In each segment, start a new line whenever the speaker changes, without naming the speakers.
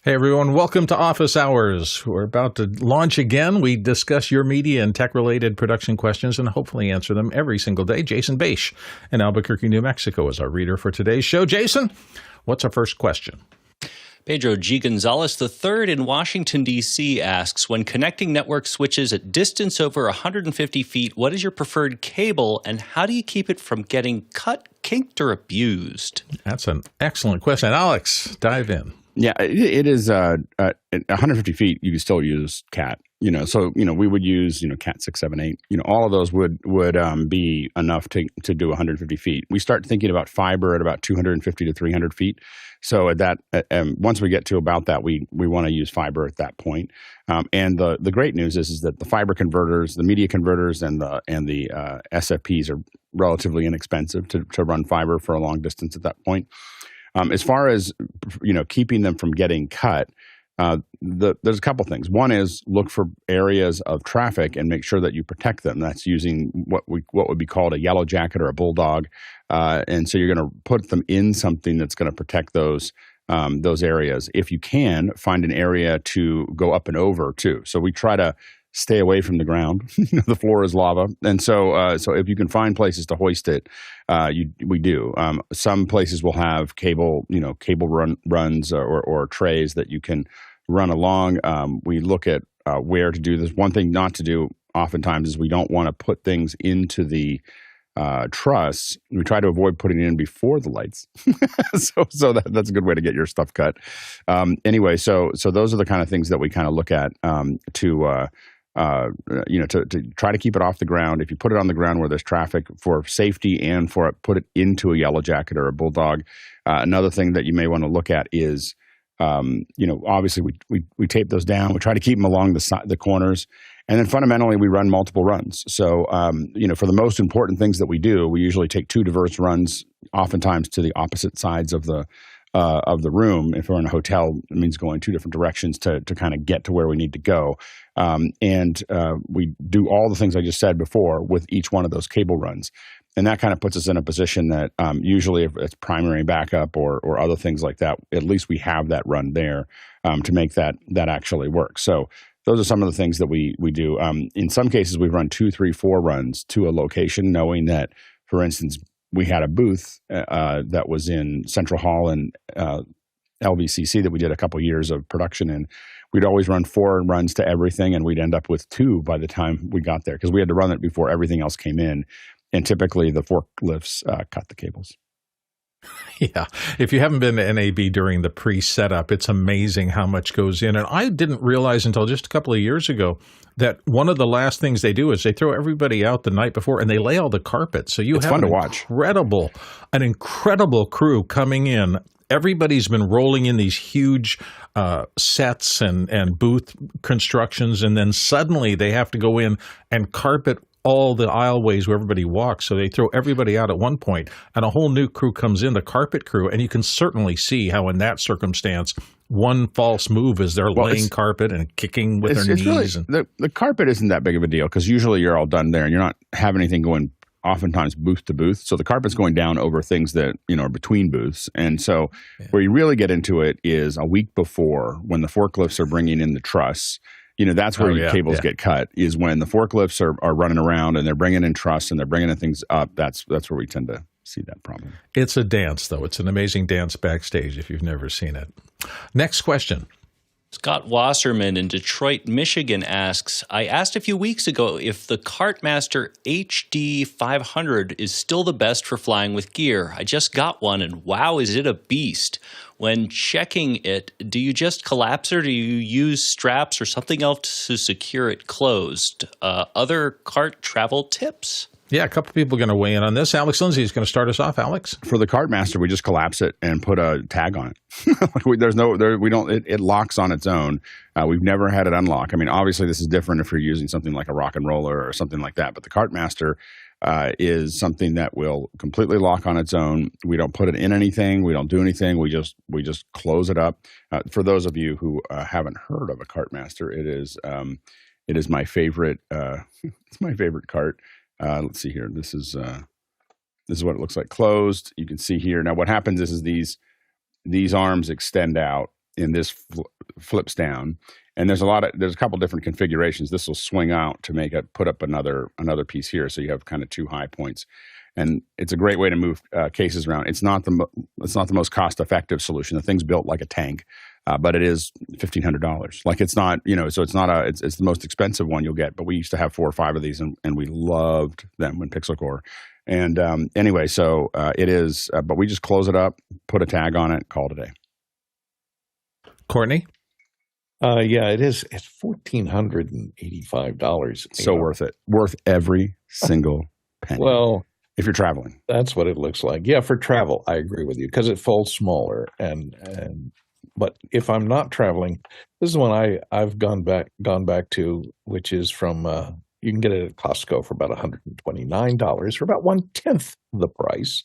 Hey everyone, welcome to Office Hours. We're about to launch again. We discuss your media and tech-related production questions and hopefully answer them every single day. Jason Bache in Albuquerque, New Mexico is our reader for today's show. Jason, what's our first question?
Pedro G. Gonzalez III in Washington, D.C. asks, when connecting network switches at distance over 150 feet, what is your preferred cable and how do you keep it from getting cut, kinked, or abused?
That's an excellent question. Alex, dive in.
Yeah, it is at 150 feet, you can still use CAT. So we would use CAT 6, 7, 8. All of those would be enough to do 150 feet. We start thinking about fiber at about 250 to 300 feet. So at that, once we get to about that, we want to use fiber at that point. And the great news is that the fiber converters, the media converters, and the SFPs are relatively inexpensive to run fiber for a long distance at that point. As far as keeping them from getting cut, there's a couple things. One is look for areas of traffic and make sure that you protect them. That's using what would be called a yellow jacket or a bulldog, and so you're going to put them in something that's going to protect those areas. If you can, find an area to go up and over too. So we try to stay away from the ground. The floor is lava, and so if you can find places to hoist it, we do. Some places will have cable runs or trays that you can run along. We look at where to do this. One thing not to do oftentimes is we don't want to put things into the truss. We try to avoid putting it in before the lights. so that's a good way to get your stuff cut. Anyway, so those are the kind of things that we kind of look at to try to keep it off the ground. If you put it on the ground where there's traffic for safety and put it into a yellow jacket or a bulldog. Another thing that you may want to look at is, obviously we tape those down. We try to keep them along the corners. And then fundamentally, we run multiple runs. So, for the most important things that we do, we usually take two diverse runs, oftentimes to the opposite sides of the room. If we're in a hotel, it means going two different directions to kind of get to where we need to go. And we do all the things I just said before with each one of those cable runs. And that kind of puts us in a position that usually if it's primary backup or other things like that, at least we have that run there to make that actually work. So those are some of the things that we do. In some cases, we run 2, 3, 4 runs to a location, knowing that, for instance, we had a booth that was in Central Hall and LVCC that we did a couple years of production in. We'd always run 4 runs to everything, and we'd end up with 2 by the time we got there because we had to run it before everything else came in. And typically the forklifts cut the cables.
Yeah. If you haven't been to NAB during the pre-setup, it's amazing how much goes in. And I didn't realize until just a couple of years ago that one of the last things they do is they throw everybody out the night before and they lay all the carpet. So it's have
fun to watch.
An incredible crew coming in. Everybody's been rolling in these huge sets and booth constructions, and then suddenly they have to go in and carpet all the aisleways where everybody walks. So they throw everybody out at one point, and a whole new crew comes in, the carpet crew, and you can certainly see how in that circumstance, one false move is they're laying carpet and kicking with their knees.
Really, the carpet isn't that big of a deal because usually you're all done there and you're not having anything going oftentimes booth to booth. So the carpet's going down over things that, are between booths. And so where you really get into it is a week before when the forklifts are bringing in the truss. That's where your cables get cut, is when the forklifts are running around and they're bringing in truss and they're bringing in things up. That's where we tend to see that problem.
It's a dance, though. It's an amazing dance backstage if you've never seen it. Next question.
Scott Wasserman in Detroit, Michigan asks, I asked a few weeks ago if the Kartmaster HD 500 is still the best for flying with gear. I just got one, and wow, is it a beast. When checking it, do you just collapse it, or do you use straps or something else to secure it closed? Other cart travel tips?
Yeah, a couple people are going to weigh in on this. Alex Lindsay is going to start us off. Alex,
for the Kartmaster, we just collapse it and put a tag on it. It locks on its own. We've never had it unlock. I mean, obviously, this is different if you're using something like a rock and roller or something like that. But the Kartmaster is something that will completely lock on its own. We don't put it in anything. We don't do anything. We just close it up. For those of you who haven't heard of a Kartmaster, it is my favorite. It's my favorite cart. Let's see here. This is what it looks like closed. You can see here. Now what happens is these arms extend out and this flips down. And there's a couple different configurations. This will swing out to put up another piece here, so you have kind of two high points. And it's a great way to move cases around. It's not the most cost effective solution. The thing's built like a tank, but it is $1,500. Like it's not, so it's not it's the most expensive one you'll get. But we used to have 4 or 5 of these, and we loved them when PixelCore. And anyway, so it is. But we just close it up, put a tag on it, call it a day.
Courtney?
Yeah, it is. It's $1,485.
So worth it. Worth every single penny.
Well,
if you're traveling,
that's what it looks like. Yeah, for travel, I agree with you because it folds smaller. But if I'm not traveling, this is one I've gone back to, which is from you can get it at Costco for about $129 for about 1/10 the price.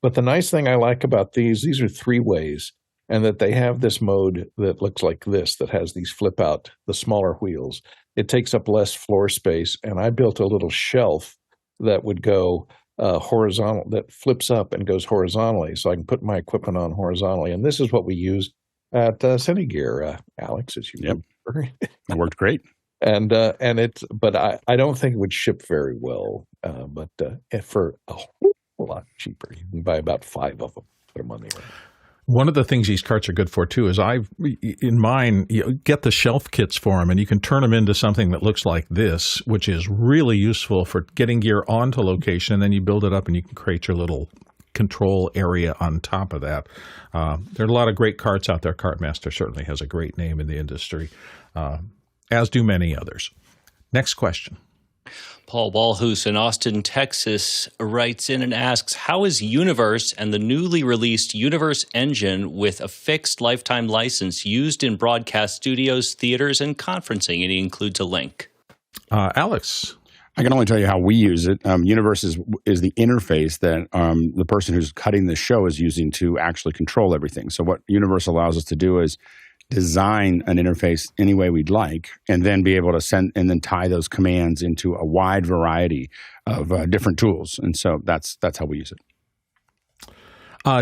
But the nice thing I like about these are 3 ways. And that they have this mode that looks like this, that has these flip out, the smaller wheels. It takes up less floor space. And I built a little shelf that would go horizontal, that flips up and goes horizontally. So I can put my equipment on horizontally. And this is what we used at Cinegear, Alex, as you remember.
It worked great.
But I don't think it would ship very well. But for a whole lot cheaper, you can buy about 5 of them, put them on the air.
One of the things these carts are good for, too, is in mine, get the shelf kits for them, and you can turn them into something that looks like this, which is really useful for getting gear onto location, and then you build it up and you can create your little control area on top of that. There are a lot of great carts out there. Kartmaster certainly has a great name in the industry, as do many others. Next question.
Paul Walhus in Austin, Texas, writes in and asks, how is Universe and the newly released Universe engine with a fixed lifetime license used in broadcast studios, theaters, and conferencing? And he includes a link.
Alex.
I can only tell you how we use it. Universe is the interface that the person who's cutting the show is using to actually control everything. So what Universe allows us to do is design an interface any way we'd like, and then be able to send and then tie those commands into a wide variety of different tools. And so that's how we use it.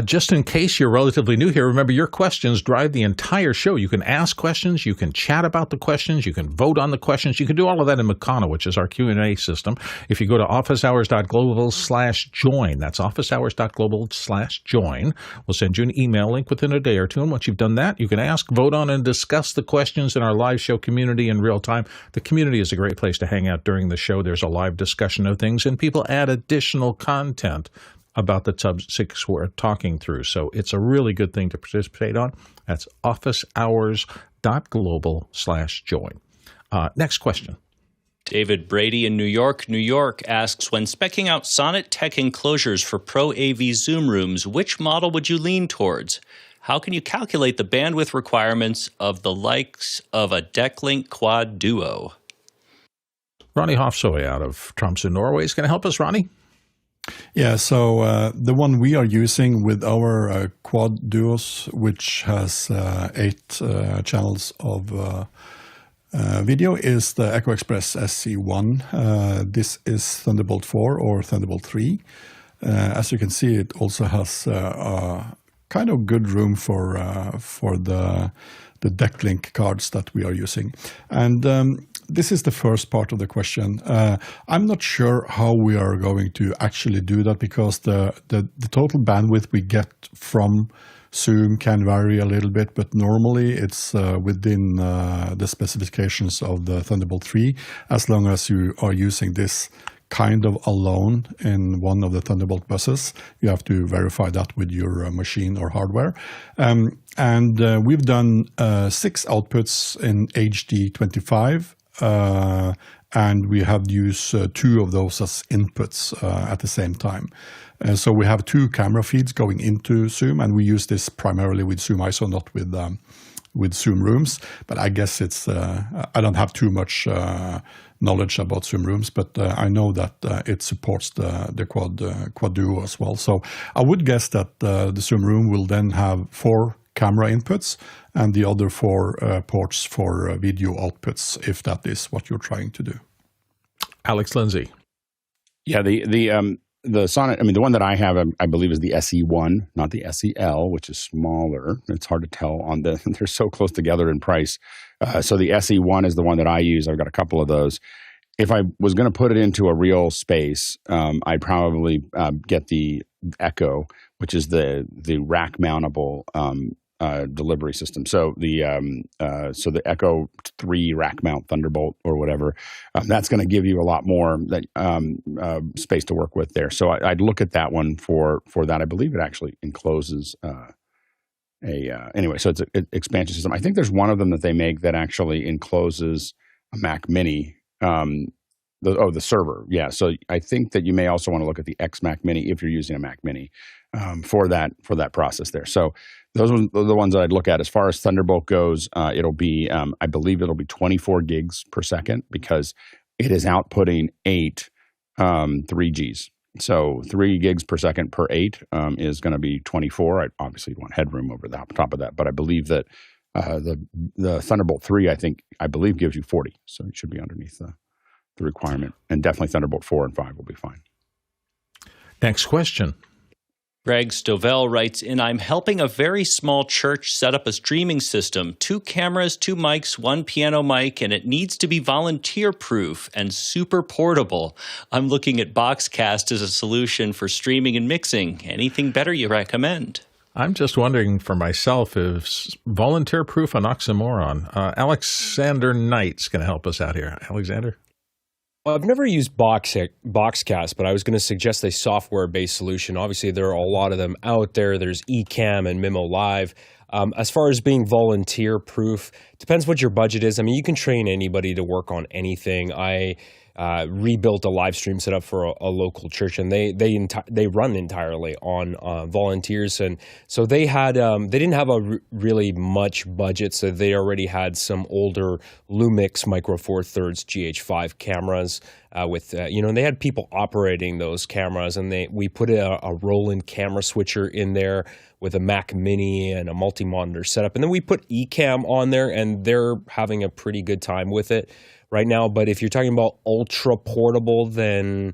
Just in case you're relatively new here, remember your questions drive the entire show. You can ask questions, you can chat about the questions, you can vote on the questions. You can do all of that in Meccano, which is our Q&A system. If you go to officehours.global/join, that's officehours.global/join. We'll send you an email link within a day or two. And once you've done that, you can ask, vote on, and discuss the questions in our live show community in real time. The community is a great place to hang out during the show. There's a live discussion of things, and people add additional content about the subjects we're talking through. So it's a really good thing to participate on. That's officehours.global/join. Next question.
David Brady in New York, New York asks, when speccing out Sonnet Tech enclosures for Pro AV ZoomRooms, which model would you lean towards? How can you calculate the bandwidth requirements of the likes of a Decklink Quad Duo?
Ronnie Hofsoy out of Tromsø, Norway is going to help us. Ronnie?
Yeah, so the one we are using with our Quad Duos, which has 8 channels of video, is the Echo Express SC1. This is Thunderbolt 4 or Thunderbolt 3. As you can see, it also has kind of good room for the Decklink cards that we are using. And this is the first part of the question. I'm not sure how we are going to actually do that, because the total bandwidth we get from Zoom can vary a little bit, but normally it's within the specifications of the Thunderbolt 3, as long as you are using this kind of alone in one of the Thunderbolt buses. You have to verify that with your machine or hardware. And we've done 6 outputs in HD25, and we have used 2 of those as inputs at the same time. So we have 2 camera feeds going into Zoom, and we use this primarily with Zoom ISO, not with ZoomRooms. But I guess it's I don't have too much knowledge about ZoomRooms, but I know that it supports the Quad Duo as well. So I would guess that the ZoomRoom will then have 4 camera inputs and the other 4 ports for video outputs, if that is what you're trying to do.
Alex Lindsay.
Yeah, the Sonnet, I mean, the one that I have, I believe, is the SE1, not the SEL, which is smaller. It's hard to tell on the, they're so close together in price. So the SE1 is the one that I use. I've got a couple of those. If I was going to put it into a real space, I'd probably get the Echo, which is the rack mountable delivery system. So the Echo 3 rack mount Thunderbolt or whatever, that's going to give you a lot more space to work with there. So I'd look at that one for that. I believe it actually encloses anyway. So it's an expansion system. I think there's one of them that they make that actually encloses a Mac Mini. The server, yeah. So I think that you may also want to look at the X Mac Mini if you're using a Mac Mini for that process there. So those are the ones that I'd look at. As far as Thunderbolt goes, it'll be, I believe it'll be 24 gigs per second because it is outputting 8 3Gs. So 3 gigs per second per 8 is going to be 24. I obviously want headroom over the top of that, but I believe that the Thunderbolt 3, I believe gives you 40. So it should be underneath the requirement. And definitely Thunderbolt 4 and 5 will be fine.
Next question.
Greg Stovell writes in, I'm helping a very small church set up a streaming system, 2 cameras, 2 mics, 1 piano mic, and it needs to be volunteer-proof and super portable. I'm looking at Boxcast as a solution for streaming and mixing. Anything better you recommend?
I'm just wondering for myself, is volunteer-proof an oxymoron? Alexander Knight's going to help us out here. Alexander?
Well, I've never used Boxcast, but I was going to suggest a software-based solution. Obviously, there are a lot of them out there. There's Ecamm and Mimo Live. As far as being volunteer-proof, depends what your budget is. I mean, you can train anybody to work on anything. I rebuilt a live stream setup for a local church, and they run entirely on volunteers, and so they didn't have really much budget, so they already had some older Lumix Micro Four Thirds GH5 cameras with and they had people operating those cameras, and we put a Roland camera switcher in there with a Mac Mini and a multi-monitor setup, and then we put Ecamm on there, and they're having a pretty good time with it right now. But if you're talking about ultra portable, then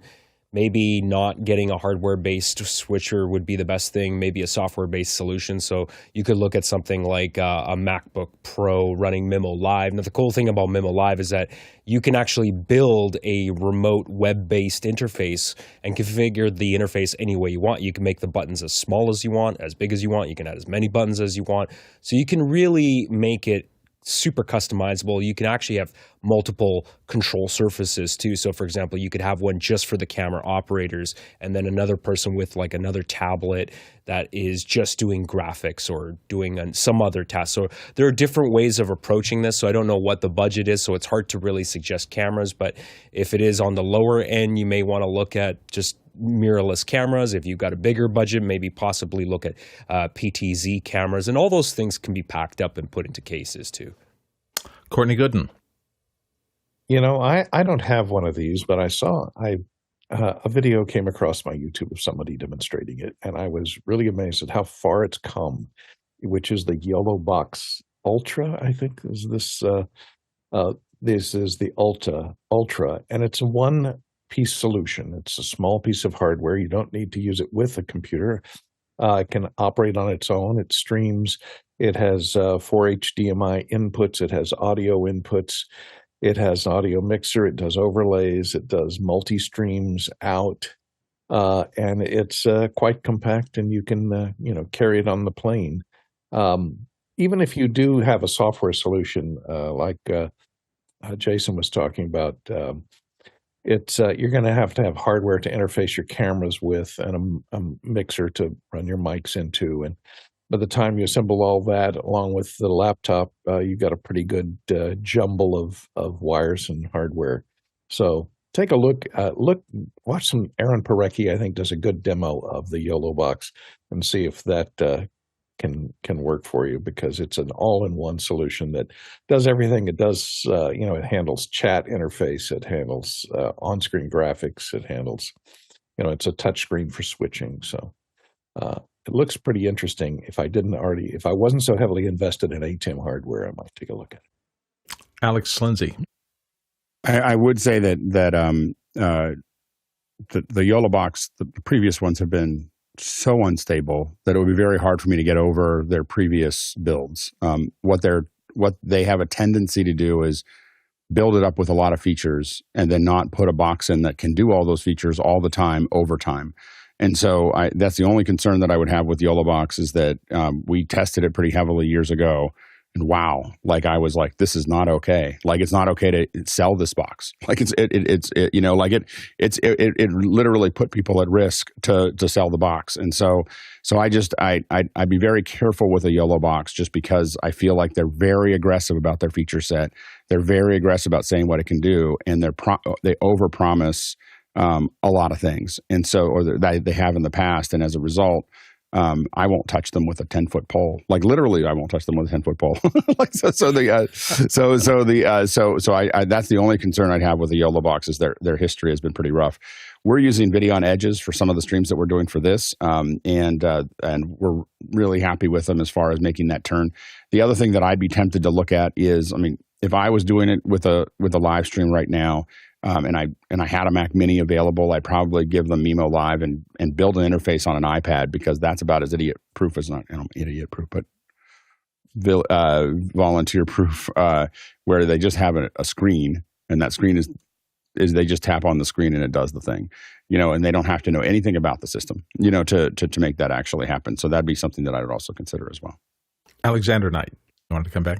maybe not getting a hardware-based switcher would be the best thing, maybe a software-based solution. So you could look at something like a MacBook Pro running Mimo Live. Now, the cool thing about Mimo Live is that you can actually build a remote web-based interface and configure the interface any way you want. You can make the buttons as small as you want, as big as you want. You can add as many buttons as you want. So you can really make it super customizable. You can actually have multiple control surfaces too. So for example, you could have one just for the camera operators, and then another person with like another tablet that is just doing graphics or doing some other task. So there are different ways of approaching this. So I don't know what the budget is, so it's hard to really suggest cameras, but if it is on the lower end, you may want to look at just mirrorless cameras. If you've got a bigger budget, maybe possibly look at PTZ cameras, and all those things can be packed up and put into cases too.
Courtney Gooden.
I don't have one of these, but I saw a video came across my YouTube of somebody demonstrating it, and I was really amazed at how far it's come, which is the Yellow Box Ultra, I think is this. This is the Ultra, and it's a one-piece solution. It's a small piece of hardware. You don't need to use it with a computer. It can operate on its own. It streams. It has 4 HDMI inputs. It has audio inputs. It has an audio mixer. It does overlays. It does multi-streams out. And it's quite compact, and you can carry it on the plane. Even if you do have a software solution like Jason was talking about, you're going to have hardware to interface your cameras with, and a mixer to run your mics into. And by the time you assemble all that along with the laptop, you've got a pretty good jumble of wires and hardware. So take a look, watch some. Aaron Parecki, I think, does a good demo of the YOLO box, and see if that can work for you, because it's an all-in-one solution that does everything. It does, it handles chat interface, it handles on-screen graphics, it handles, it's a touch screen for switching. So it looks pretty interesting. If I wasn't so heavily invested in ATEM hardware, I might take a look at it.
Alex Lindsay.
I would say that the YOLO box, the previous ones have been so unstable that it would be very hard for me to get over their previous builds. What they have a tendency to do is build it up with a lot of features and then not put a box in that can do all those features all the time over time. And so that's the only concern that I would have with YOLO box is that we tested it pretty heavily years ago. And wow, like I was like, this is not okay. Like it's not okay to sell this box. Like it literally put people at risk to sell the box. And so I'd be very careful with a YOLO box just because I feel like they're very aggressive about their feature set. They're very aggressive about saying what it can do, and they overpromise a lot of things. And so, or they have in the past, and as a result, I won't touch them with a 10-foot pole. Like literally, I won't touch them with a 10-foot pole. Like that's the only concern I'd have with the YOLO box is their history has been pretty rough. We're using video on edges for some of the streams that we're doing for this, and we're really happy with them as far as making that turn. The other thing that I'd be tempted to look at is, I mean, if I was doing it with a live stream right now, and I had a Mac Mini available, I'd probably give them Mimo Live and build an interface on an iPad, because that's about as idiot-proof as not idiot-proof, but volunteer-proof, where they just have a screen, and that screen is they just tap on the screen and it does the thing, and they don't have to know anything about the system, to make that actually happen. So that'd be something that I would also consider as well.
Alexander Knight, you want to come back?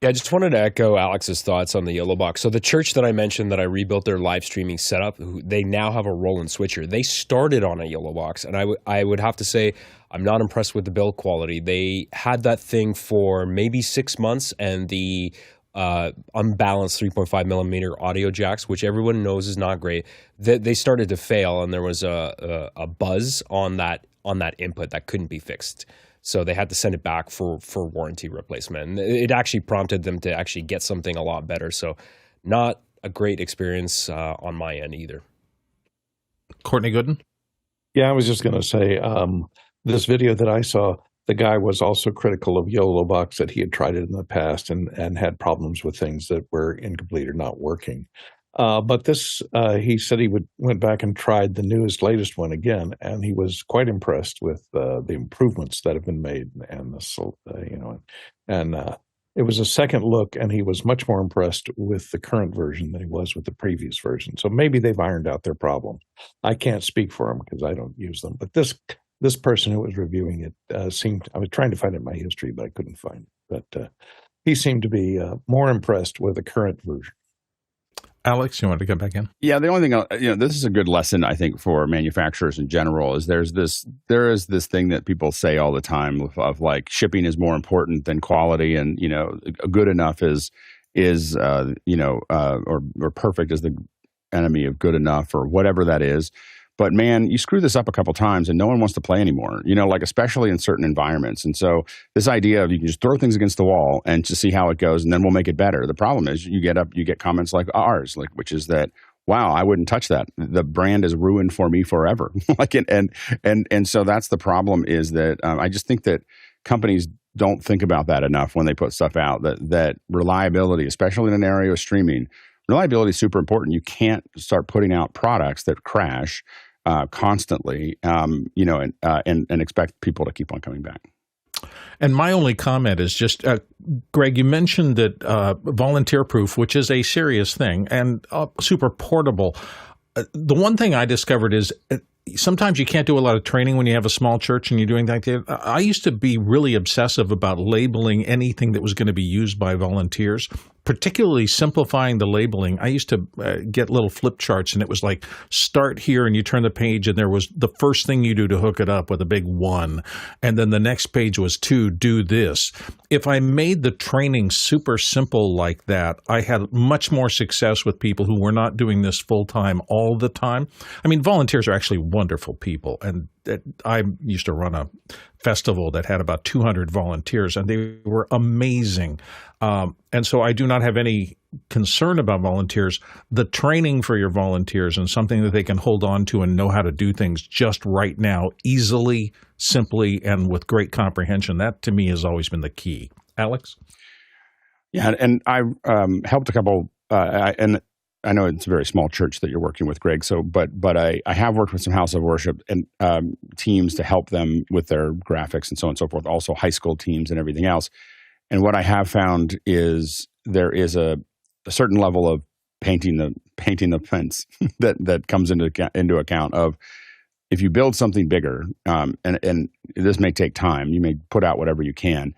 Yeah, I just wanted to echo Alex's thoughts on the YOLO box. So the church that I mentioned that I rebuilt their live streaming setup, they now have a Roland switcher. They started on a YOLO box, and I would have to say I'm not impressed with the build quality. They had that thing for maybe 6 months, and the unbalanced 3.5 millimeter audio jacks, which everyone knows is not great, they started to fail, and there was a buzz on that input that couldn't be fixed. So they had to send it back for warranty replacement. And it actually prompted them to actually get something a lot better. So not a great experience on my end either.
Courtney Gooden?
Yeah, I was just going to say, this video that I saw, the guy was also critical of YOLO box, that he had tried it in the past and had problems with things that were incomplete or not working. But this, he said he went back and tried the latest one again, and he was quite impressed with the improvements that have been made, and it was a second look, and he was much more impressed with the current version than he was with the previous version. So maybe they've ironed out their problems. I can't speak for him because I don't use them, but this person who was reviewing it seemed. I was trying to find it in my history, but I couldn't find it. But he seemed to be more impressed with the current version.
Alex, you want to come back in?
Yeah, the only thing, this is a good lesson, I think, for manufacturers in general, is there is this thing that people say all the time of like shipping is more important than quality, and good enough is or perfect is the enemy of good enough, or whatever that is. But man, you screw this up a couple times and no one wants to play anymore, like especially in certain environments. And so this idea of you can just throw things against the wall and just see how it goes, and then we'll make it better. The problem is you get comments like ours, which is that, wow, I wouldn't touch that. The brand is ruined for me forever. And so that's the problem, is that I just think that companies don't think about that enough when they put stuff out, that reliability, especially in an area of streaming, reliability is super important. You can't start putting out products that crash constantly, and expect people to keep on coming back.
And my only comment is just, Greg, you mentioned that volunteer proof, which is a serious thing, and super portable. The one thing I discovered is sometimes you can't do a lot of training when you have a small church and you're doing that. I used to be really obsessive about labeling anything that was going to be used by volunteers, particularly simplifying the labeling. I used to get little flip charts, and it was like, start here, and you turn the page, and there was the first thing you do to hook it up with a big 1. And then the next page was 2, do this. If I made the training super simple like that, I had much more success with people who were not doing this full time all the time. I mean, volunteers are actually wonderful people. And I used to run a festival that had about 200 volunteers, and they were amazing. And so I do not have any concern about volunteers. The training for your volunteers, and something that they can hold on to and know how to do things just right now, easily, simply, and with great comprehension, that to me has always been the key. Alex?
Yeah, and I helped a couple, and I know it's a very small church that you're working with, Greg. So, but I have worked with some house of worship and teams to help them with their graphics and so on and so forth. Also, high school teams and everything else. And what I have found is there is a certain level of painting the fence that comes into account of if you build something bigger, and this may take time. You may put out whatever you can.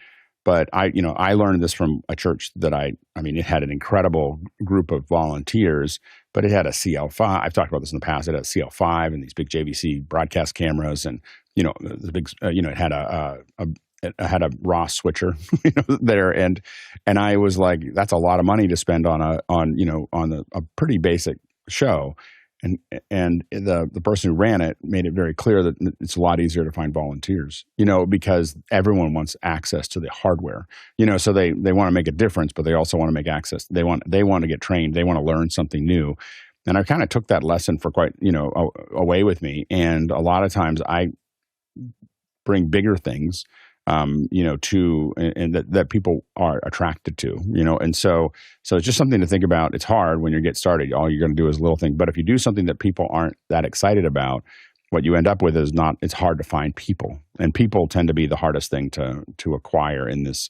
But I learned this from a church that it had an incredible group of volunteers, but it had a CL5. I've talked about this in the past. It had a CL5 and these big JVC broadcast cameras, and the big, it had a Ross switcher, there, and I was like, that's a lot of money to spend on a pretty basic show. And the person who ran it made it very clear that it's a lot easier to find volunteers, because everyone wants access to the hardware, so they want to make a difference, but they also want to make access. They want to get trained. They want to learn something new. And I kind of took that lesson for quite, away with me. And a lot of times I bring bigger things, that people are attracted to, and so it's just something to think about. It's hard when you get started. All you're going to do is little thing. But if you do something that people aren't that excited about, what you end up with is it's hard to find people, and people tend to be the hardest thing to acquire in this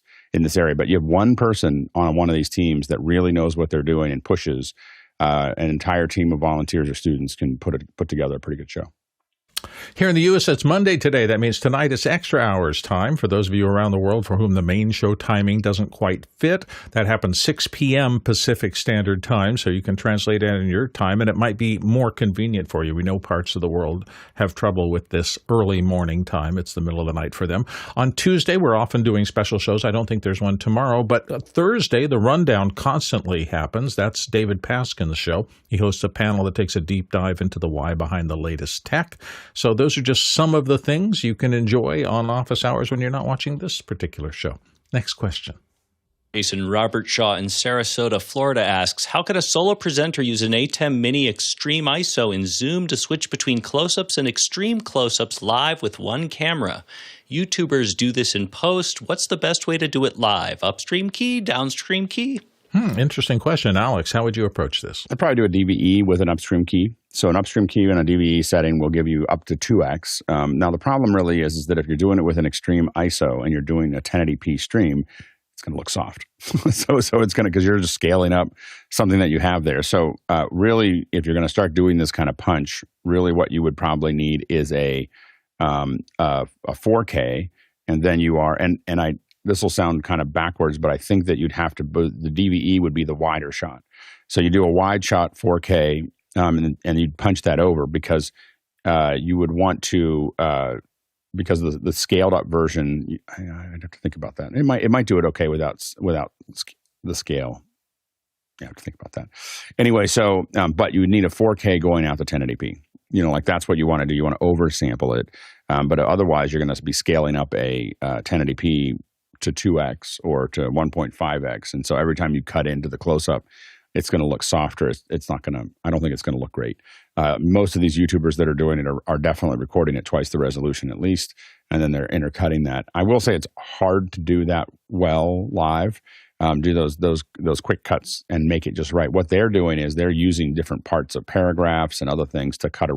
area. But you have one person on one of these teams that really knows what they're doing and pushes, an entire team of volunteers or students can put together a pretty good show.
Here in the U.S., it's Monday today. That means tonight it's extra hours time for those of you around the world for whom the main show timing doesn't quite fit. That happens 6 p.m. Pacific Standard Time, so you can translate it in your time, and it might be more convenient for you. We know parts of the world have trouble with this early morning time. It's the middle of the night for them. On Tuesday, we're often doing special shows. I don't think there's one tomorrow, but Thursday, the Rundown constantly happens. That's David Paskin's show. He hosts a panel that takes a deep dive into the why behind the latest tech. So those are just some of the things you can enjoy on office hours when you're not watching this particular show. Next question.
Jason Robert Shaw in Sarasota, Florida asks, how could a solo presenter use an ATEM Mini Extreme ISO in Zoom to switch between close-ups and extreme close-ups live with one camera? YouTubers do this in post. What's the best way to do it live? Upstream Key, Downstream Key?
Interesting question. Alex, how would you approach this?
I'd probably do a DVE with an Upstream Key. So an Upstream Key in a DVE setting will give you up to 2x. Now, the problem really is that if you're doing it with an extreme ISO and you're doing a 1080p stream, it's going to look soft. so it's going to, because you're just scaling up something that you have there. So really, if you're going to start doing this kind of punch, really what you would probably need is a 4K, and then you are, this will sound kind of backwards, but I think that you'd have to, the DVE would be the wider shot. So you do a wide shot 4K, and you'd punch that over because you would want to, because the scaled up version, I'd have to think about that. It might do it okay without the scale. You have to think about that. Anyway, so, but you would need a 4K going out to 1080p. That's what you want to do. You want to oversample it. But otherwise, you're going to be scaling up a 1080p to 2x or to 1.5x. And so every time you cut into the close-up, it's going to look softer. It's not going to, I don't think it's going to look great. Most of these YouTubers that are doing it are definitely recording at twice the resolution at least, and then they're intercutting that. I will say it's hard to do that well live. Do those quick cuts and make it just right. What they're doing is they're using different parts of paragraphs and other things to cut.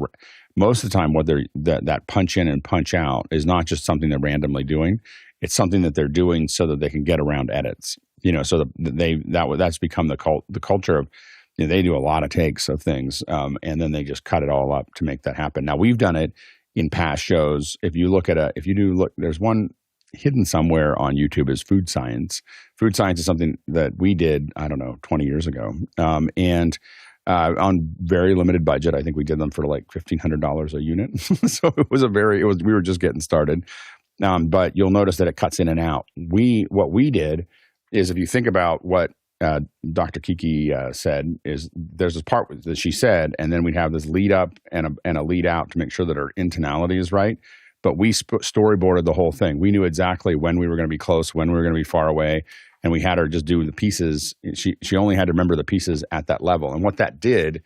Most of the time, what that punch in and punch out is not just something they're randomly doing. It's something that they're doing so that they can get around edits. So that's become the culture of, they do a lot of takes of things, and then they just cut it all up to make that happen. Now, we've done it in past shows. If you look there's one hidden somewhere on YouTube is food science. Food science is something that we did, 20 years ago. And on very limited budget. I think we did them for like $1,500 a unit. So we were just getting started. But you'll notice that it cuts in and out. What we did is, if you think about what Dr. Kiki said, is there's this part that she said, and then we'd have this lead up and a lead out to make sure that her intonality is right. But we storyboarded the whole thing. We knew exactly when we were going to be close, when we were going to be far away, and we had her just do the pieces. She only had to remember the pieces at that level. And what that did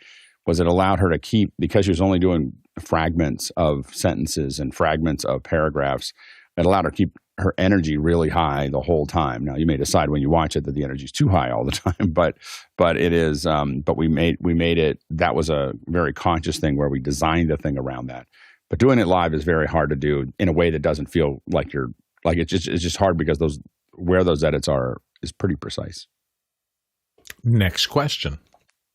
was it allowed her to keep, because she was only doing fragments of sentences and fragments of paragraphs, it allowed her to keep her energy really high the whole time. Now you may decide when you watch it that the energy is too high all the time, but it is. But we made it. That was a very conscious thing where we designed the thing around that. But doing it live is very hard to do in a way that doesn't feel like you're like it's just hard because where those edits are is pretty precise.
Next question.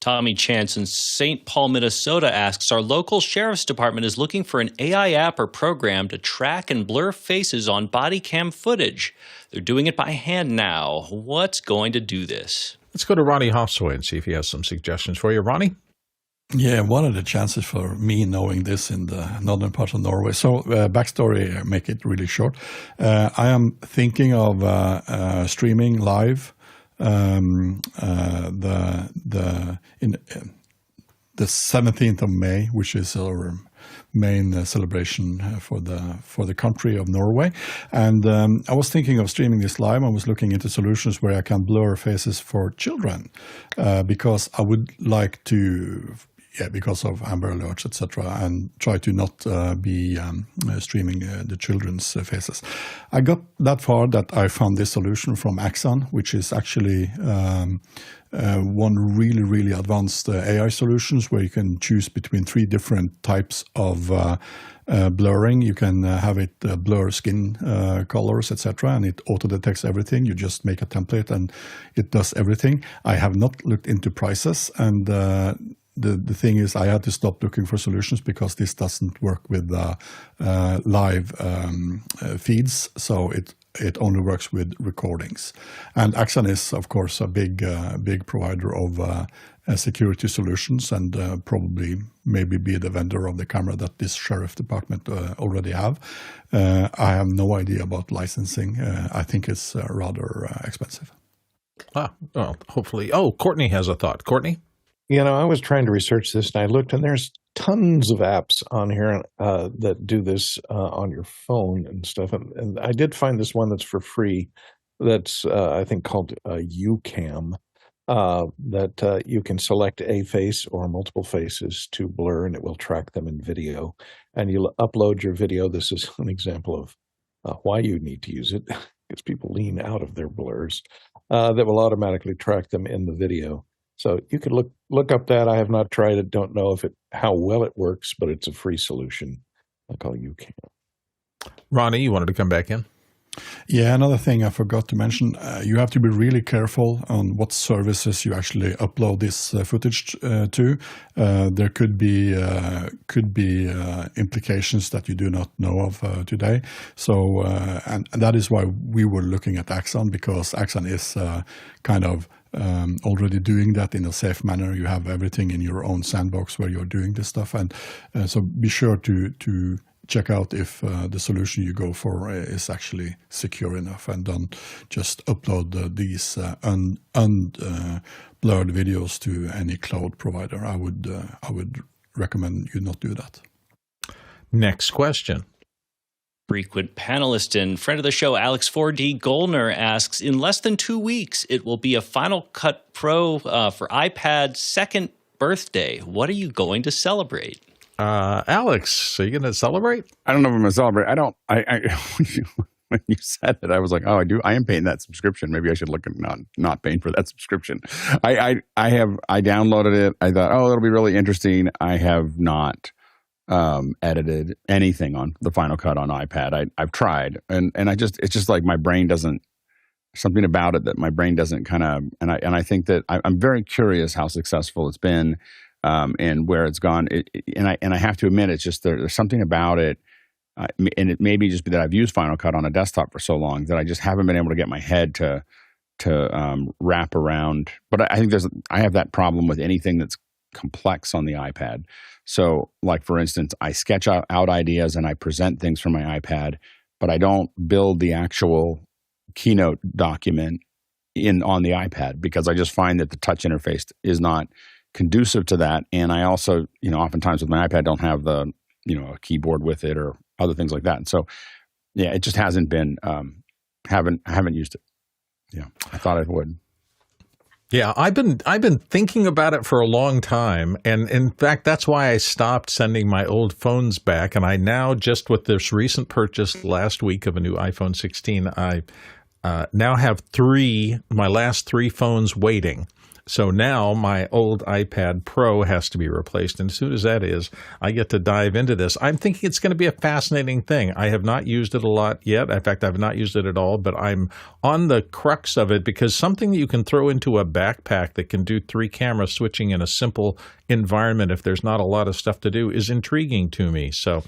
Tommy Chance in St. Paul, Minnesota asks, our local sheriff's department is looking for an AI app or program to track and blur faces on body cam footage. They're doing it by hand now. What's going to do this?
Let's go to Ronnie Hofsway and see if he has some suggestions for you. Ronnie?
Yeah, what are the chances for me knowing this in the northern part of Norway? So, backstory, make it really short. I am thinking of streaming live the 17th of May, which is our main celebration for the country of Norway. And I was thinking of streaming this live. I was looking into solutions where I can blur faces for children because I would like to. Yeah, because of Amber Alerts, etc., and try to not be streaming the children's faces. I got that far that I found this solution from Axon, which is actually one really, really advanced AI solutions where you can choose between 3 different types of blurring. You can have it blur skin colors, etc., and it auto-detects everything. You just make a template and it does everything. I have not looked into prices, and the thing is, I had to stop looking for solutions because this doesn't work with live feeds, so it only works with recordings. And Axon is, of course, a big provider of security solutions, and probably maybe be the vendor of the camera that this sheriff department already have. I have no idea about licensing. I think it's rather expensive.
Well, hopefully. Oh, Courtney has a thought. Courtney?
I was trying to research this, and I looked, and there's tons of apps on here that do this on your phone and stuff. And I did find this one that's for free. That's I think called UCam. That you can select a face or multiple faces to blur, and it will track them in video. And you'll upload your video. This is an example of why you need to use it, because people lean out of their blurs. That will automatically track them in the video. So you could look up that. I have not tried it. Don't know how well it works, but it's a free solution. I call UCam.
Ronnie, you wanted to come back in?
Yeah, another thing I forgot to mention, you have to be really careful on what services you actually upload this footage to. There could be implications that you do not know of today. So, and that is why we were looking at Axon, because Axon is kind of already doing that in a safe manner. You have everything in your own sandbox where you're doing this stuff. And so be sure to check out if the solution you go for is actually secure enough, and don't just upload these blurred videos to any cloud provider. I would recommend you not do that.
Next question.
Frequent panelist and friend of the show, Alex 4D Goldner, asks, in less than 2 weeks, it will be a Final Cut Pro for iPad's 2nd birthday. What are you going to celebrate?
Alex, are you going to celebrate?
I don't know if I'm going to celebrate. When you said it, I was like, oh, I am paying that subscription. Maybe I should look at not paying for that subscription. I downloaded it. I thought, oh, it'll be really interesting. I have not edited anything on the Final Cut on iPad. I've tried, and it's just like my brain doesn't, something about it that my brain doesn't kind of, and I think that I'm very curious how successful it's been. And where it's gone, and I have to admit, it's just there's something about it, and it may be just that I've used Final Cut on a desktop for so long that I just haven't been able to get my head to wrap around. But I think I have that problem with anything that's complex on the iPad. So, like for instance, I sketch out ideas and I present things from my iPad, but I don't build the actual Keynote document on the iPad because I just find that the touch interface is not conducive to that. And I also, oftentimes with my iPad don't have the, a keyboard with it or other things like that. And so, yeah, it just hasn't been, haven't used it. Yeah, I thought I would.
Yeah, I've been thinking about it for a long time, and in fact, that's why I stopped sending my old phones back. And I now, just with this recent purchase last week of a new iPhone 16, I now have my last three phones waiting. So now my old iPad Pro has to be replaced. And as soon as that is, I get to dive into this. I'm thinking it's going to be a fascinating thing. I have not used it a lot yet. In fact, I've not used it at all, but I'm on the crux of it because something that you can throw into a backpack that can do 3 camera switching in a simple environment if there's not a lot of stuff to do is intriguing to me. So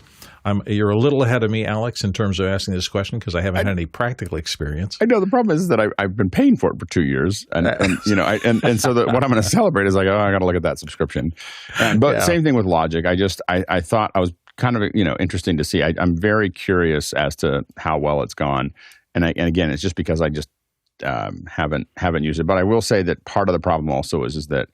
you're a little ahead of me, Alex, in terms of asking this question because I haven't had any practical experience.
I know the problem is that I've been paying for it for 2 years, and so what I'm going to celebrate is like, I got to look at that subscription. But same thing with Logic. I thought I was kind of interesting to see. I'm very curious as to how well it's gone, and again, it's just because I just haven't used it. But I will say that part of the problem also is that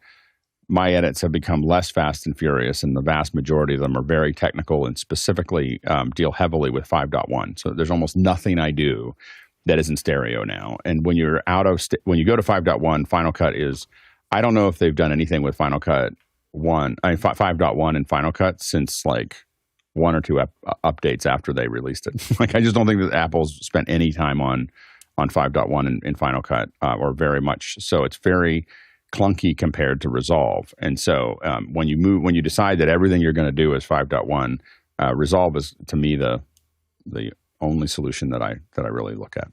my edits have become less fast and furious, and the vast majority of them are very technical and specifically deal heavily with 5.1. So there's almost nothing I do that is in stereo now. And when you're when you go to 5.1, Final Cut is, I don't know if they've done anything with Final Cut 5.1 and Final Cut since like 1 or 2 updates after they released it. Like I just don't think that Apple's spent any time on 5.1 in Final Cut or very much. So it's very clunky compared to Resolve. And so when you decide that everything you're going to do is 5.1, Resolve is to me the only solution that I really look at.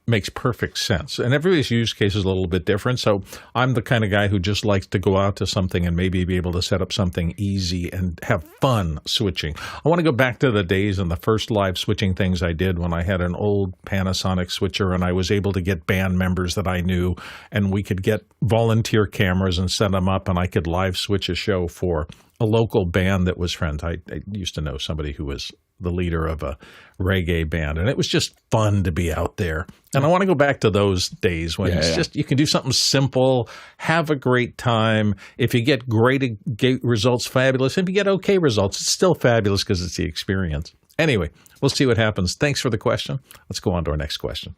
Makes perfect sense. And everybody's use case is a little bit different. So I'm the kind of guy who just likes to go out to something and maybe be able to set up something easy and have fun switching. I want to go back to the days and the first live switching things I did when I had an old Panasonic switcher and I was able to get band members that I knew and we could get volunteer cameras and set them up and I could live switch a show for a local band that was friends. I used to know somebody who was the leader of a reggae band, and it was just fun to be out there. And I want to go back to those days when just you can do something simple, have a great time. If you get great results, fabulous. If you get okay results, it's still fabulous because it's the experience. Anyway, we'll see what happens. Thanks for the question. Let's go on to our next question.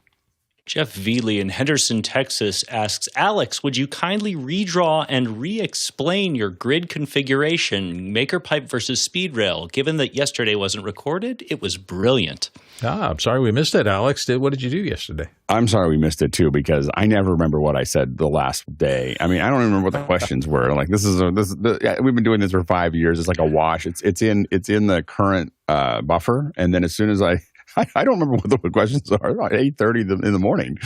Jeff Veely in Henderson, Texas asks, Alex, would you kindly redraw and re-explain your grid configuration, MakerPipe versus Speedrail? Given that yesterday wasn't recorded, it was brilliant.
I'm sorry we missed it, Alex. What did you do yesterday?
I'm sorry we missed it too because I never remember what I said the last day. I mean, I don't even remember what the questions were. Like we've been doing this for 5 years. It's like a wash. It's in the current buffer, and then as soon as I don't remember what the questions are. At 8:30 in the morning,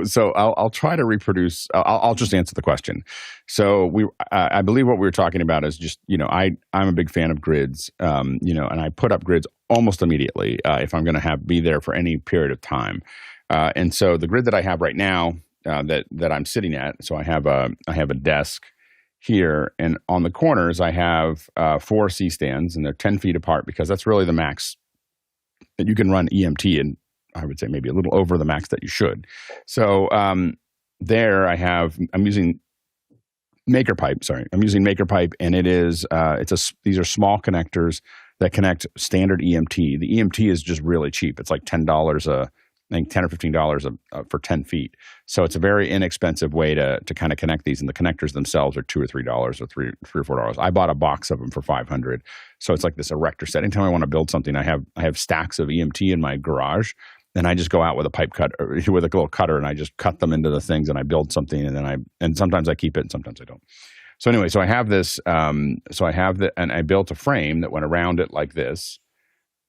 So I'll try to reproduce. I'll just answer the question. So I believe what we were talking about is just I'm a big fan of grids, and I put up grids almost immediately if I'm going to be there for any period of time. And so the grid that I have right now that I'm sitting at, so I have a desk here, and on the corners I have 4 C stands, and they're 10 feet apart because that's really the max that you can run EMT, and I would say maybe a little over the max that you should. So there I'm using MakerPipe. Sorry, I'm using MakerPipe, and it is these are small connectors that connect standard EMT. The EMT is just really cheap. It's like $10 I think $10 or $15 for 10 feet. So it's a very inexpensive way to kind of connect these, and the connectors themselves are $2 or $3 or $3 or $4. I bought a box of them for $500. So it's like this erector set. Anytime I want to build something, I have stacks of EMT in my garage, and I just go out with a pipe cut or with a little cutter, and I just cut them into the things, and I build something, and sometimes I keep it, and sometimes I don't. So anyway, so I have this. And I built a frame that went around it like this,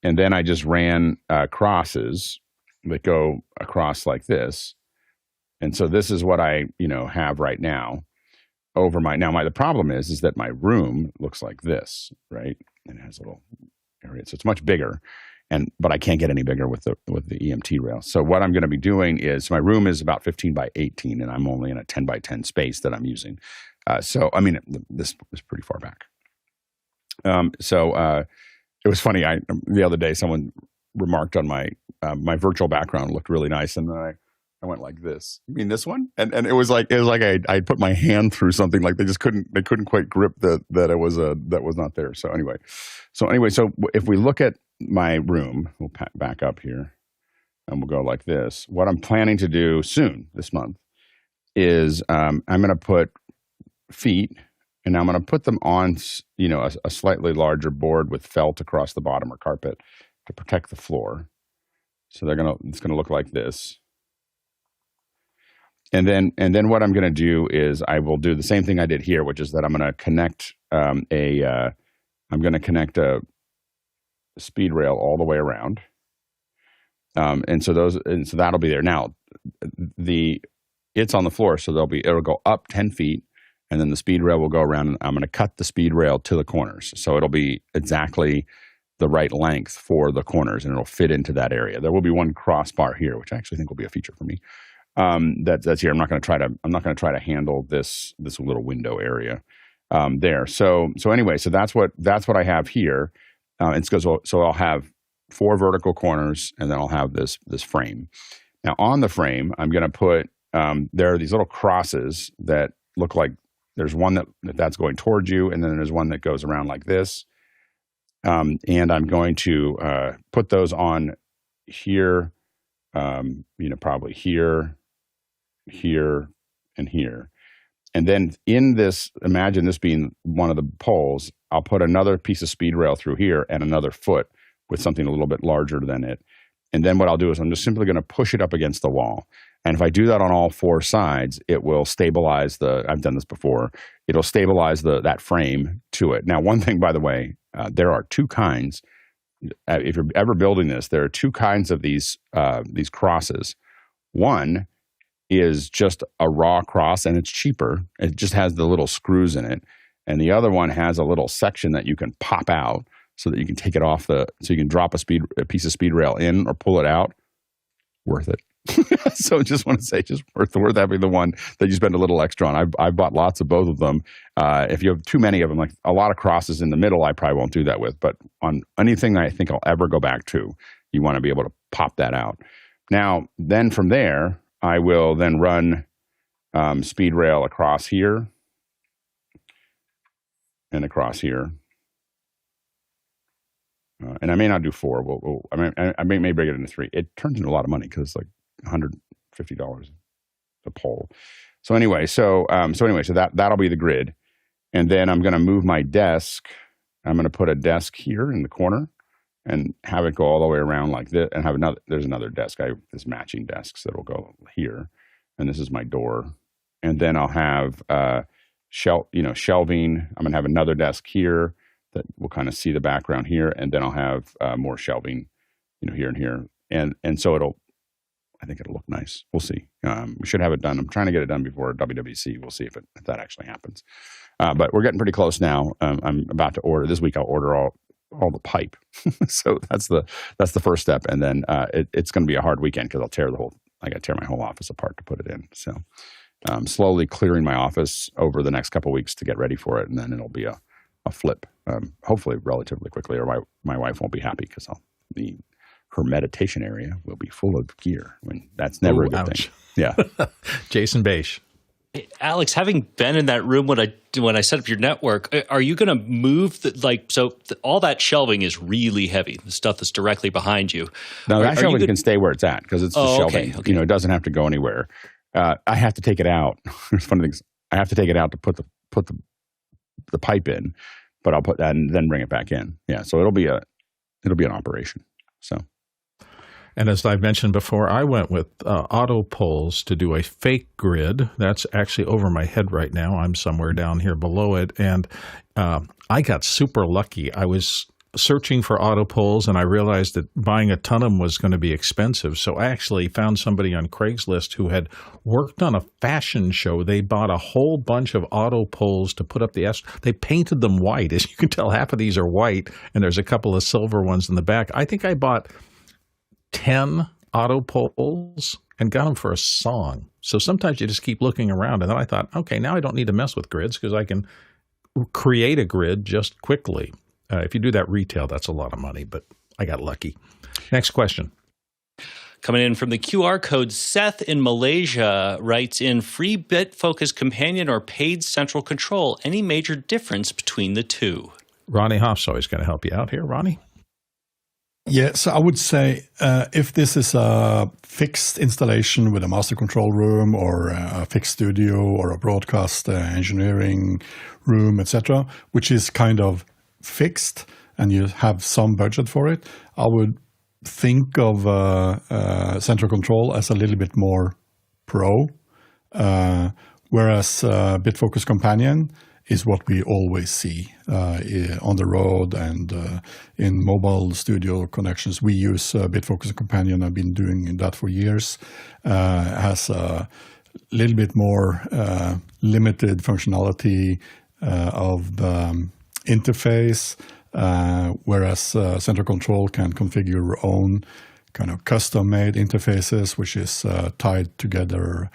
and then I just ran crosses that go across like this. And so this is what I, have right now over the problem is that my room looks like this, right? And it has a little area. So it's much bigger, but I can't get any bigger with the EMT rail. So what I'm going to be doing is my room is about 15 by 18, and I'm only in a 10 by 10 space that I'm using. This is pretty far back. It was funny. The other day, someone remarked on my virtual background looked really nice, and then I went like this. You mean this one? And it was like I put my hand through something, like they couldn't quite grip that it was that was not there. So anyway, so if we look at my room, we'll back up here, and we'll go like this. What I'm planning to do soon this month is I'm going to put feet, and I'm going to put them on, a slightly larger board with felt across the bottom or carpet to protect the floor. So it's going to look like this. And then what I'm going to do is I will do the same thing I did here, which is that I'm going to connect a Speedrail all the way around. And so that'll be there. Now, it's on the floor, so it'll go up 10 feet, and then the Speedrail will go around, and I'm going to cut the Speedrail to the corners. So it'll be exactly the right length for the corners, and it'll fit into that area. There will be one crossbar here, which I actually think will be a feature for me. That's here. I'm not going to try to handle this little window area there. So anyway, so that's what I have here. So I'll have 4 vertical corners, and then I'll have this frame. Now on the frame, I'm going to put there are these little crosses that look like there's one that's going towards you, and then there's one that goes around like this. And I'm going to put those on here, probably here, and here. And then in this, imagine this being one of the poles, I'll put another piece of Speedrail through here and another foot with something a little bit larger than it. And then what I'll do is I'm just simply going to push it up against the wall. And if I do that on all 4 sides, it will stabilize I've done this before, it'll stabilize that frame to it. Now, one thing, by the way, there are 2 kinds. If you're ever building this, there are 2 kinds of these crosses. One is just a raw cross, and it's cheaper. It just has the little screws in it. And the other one has a little section that you can pop out so that you can take it off so you can drop a piece of Speedrail in or pull it out. Worth it. So just want to say, just worth having the one that you spend a little extra on. I've bought lots of both of them. If you have too many of them, like a lot of crosses in the middle, I probably won't do that with. But on anything I think I'll ever go back to, you want to be able to pop that out. Now, then from there, I will then run Speedrail across here and across here. And I may not do 4. I may break it into 3. It turns into a lot of money because it's like $150 a pole. So anyway, that'll be the grid. And then I'm going to move my desk. I'm going to put a desk here in the corner and have it go all the way around like this. And there's another desk. I have this matching desks that'll go here. And this is my door. And then I'll have shelving. I'm going to have another desk here that will kind of see the background here, and then I'll have more shelving, here and here, and so I think it'll look nice. We'll see. We should have it done. I'm trying to get it done before WWC. We'll see if that actually happens. But we're getting pretty close now. I'm about to order this week. I'll order all the pipe. So that's the first step, and then it's going to be a hard weekend because I got to tear my whole office apart to put it in. So slowly clearing my office over the next couple of weeks to get ready for it, and then it'll be a flip, hopefully relatively quickly, or my wife won't be happy because her meditation area will be full of gear. That's never a good thing. Yeah.
Jason Bache.
Alex, having been in that room when I set up your network, are you going to move all that shelving is really heavy, the stuff that's directly behind you.
No, that shelving can stay where it's at because it's the shelving.
Okay.
It doesn't have to go anywhere. I have to take it out. There's funny things. I have to take it out to put the pipe in, but I'll put that and then bring it back in. Yeah, so it'll be an operation. So,
and as I've mentioned before, I went with auto poles to do a fake grid. That's actually over my head right now. I'm somewhere down here below it, and I got super lucky. I was searching for auto poles, and I realized that buying a ton of them was going to be expensive. So I actually found somebody on Craigslist who had worked on a fashion show. They bought a whole bunch of auto poles to put up they painted them white. As you can tell, half of these are white, and there's a couple of silver ones in the back. I think I bought 10 auto poles and got them for a song. So sometimes you just keep looking around, and then I thought, okay, now I don't need to mess with grids because I can create a grid just quickly. If you do that retail, that's a lot of money, but I got lucky. Next question.
Coming in from the QR code, Seth in Malaysia writes in, free Bitfocus Companion or paid central control, any major difference between the two?
Ronnie Hoff's always going to help you out here. Ronnie?
Yeah, so I would say if this is a fixed installation with a master control room or a fixed studio or a broadcast engineering room, etc., which is kind of fixed and you have some budget for it, I would think of central control as a little bit more pro, whereas Bitfocus Companion is what we always see on the road and in mobile studio connections. We use Bitfocus Companion. I've been doing that for years. Has a little bit more limited functionality of the interface, whereas Central Control can configure your own kind of custom-made interfaces, which is tied together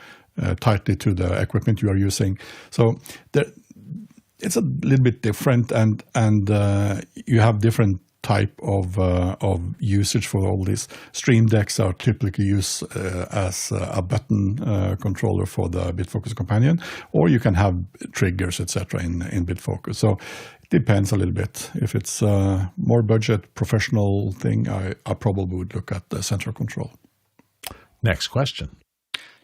tightly to the equipment you are using. So it's a little bit different, and you have different type of usage for all these. Stream decks are typically used as a button controller for the Bitfocus Companion, or you can have triggers, etc. in Bitfocus. So it depends a little bit. If it's a more budget professional thing, I probably would look at the central control.
Next question.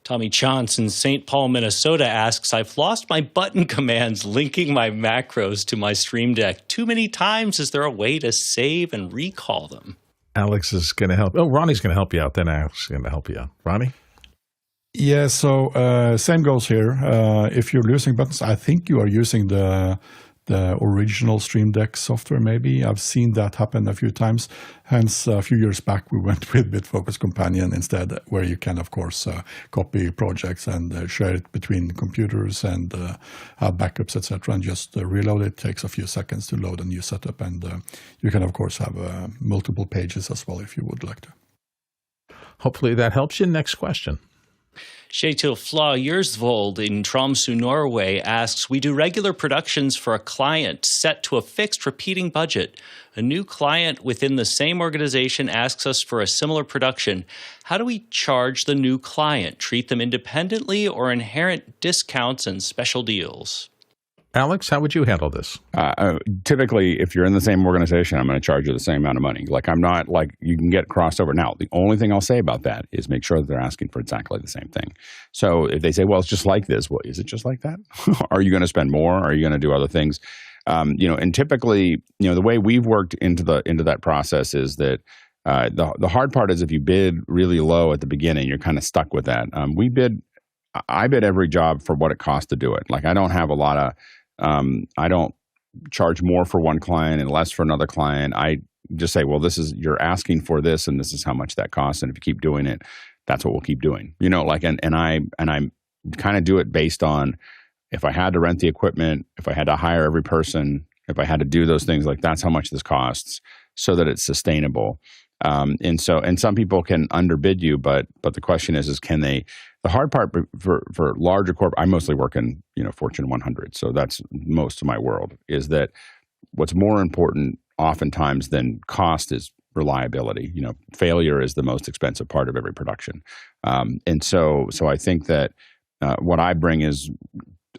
Tommy Chance in St. Paul, Minnesota asks, I've lost my button commands linking my macros to my Stream Deck too many times. Is there a way to save and recall them?
Alex is going to help. Oh, Ronnie's going to help you out. Then Alex is going to help you out. Ronnie?
Yeah, so same goes here. If you're losing buttons, I think you are using the original Stream Deck software, maybe. I've seen that happen a few times. Hence, a few years back, we went with Bitfocus Companion instead, where you can, of course, copy projects and share it between computers and have backups, etc., and just reload it. It takes a few seconds to load a new setup, and you can, of course, have multiple pages as well if you would like to.
Hopefully that helps you. Next question.
Kjetil Fla Yersvold in Tromsø, Norway asks, we do regular productions for a client set to a fixed repeating budget. A new client within the same organization asks us for a similar production. How do we charge the new client? Treat them independently or inherent discounts and special deals?
Alex, how would you handle this?
Typically, if you're in the same organization, I'm going to charge you the same amount of money. Like, I'm not like, you can get crossed over. Now, the only thing I'll say about that is make sure that they're asking for exactly the same thing. So if they say, well, it's just like this, well, is it just like that? Are you going to spend more? Are you going to do other things? And typically, the way we've worked into that process is that the hard part is if you bid really low at the beginning, you're kind of stuck with that. I bid every job for what it costs to do it. Like, I don't have a lot of, I don't charge more for one client and less for another client. I just say, well, you're asking for this, and this is how much that costs. And if you keep doing it, that's what we'll keep doing. And I kind of do it based on if I had to rent the equipment, if I had to hire every person, if I had to do those things, like that's how much this costs, so that it's sustainable. And some people can underbid you, but the question is can they? The hard part for larger corp, I mostly work in Fortune 100, so that's most of my world. Is that what's more important oftentimes than cost is reliability. Failure is the most expensive part of every production, and so I think that what I bring is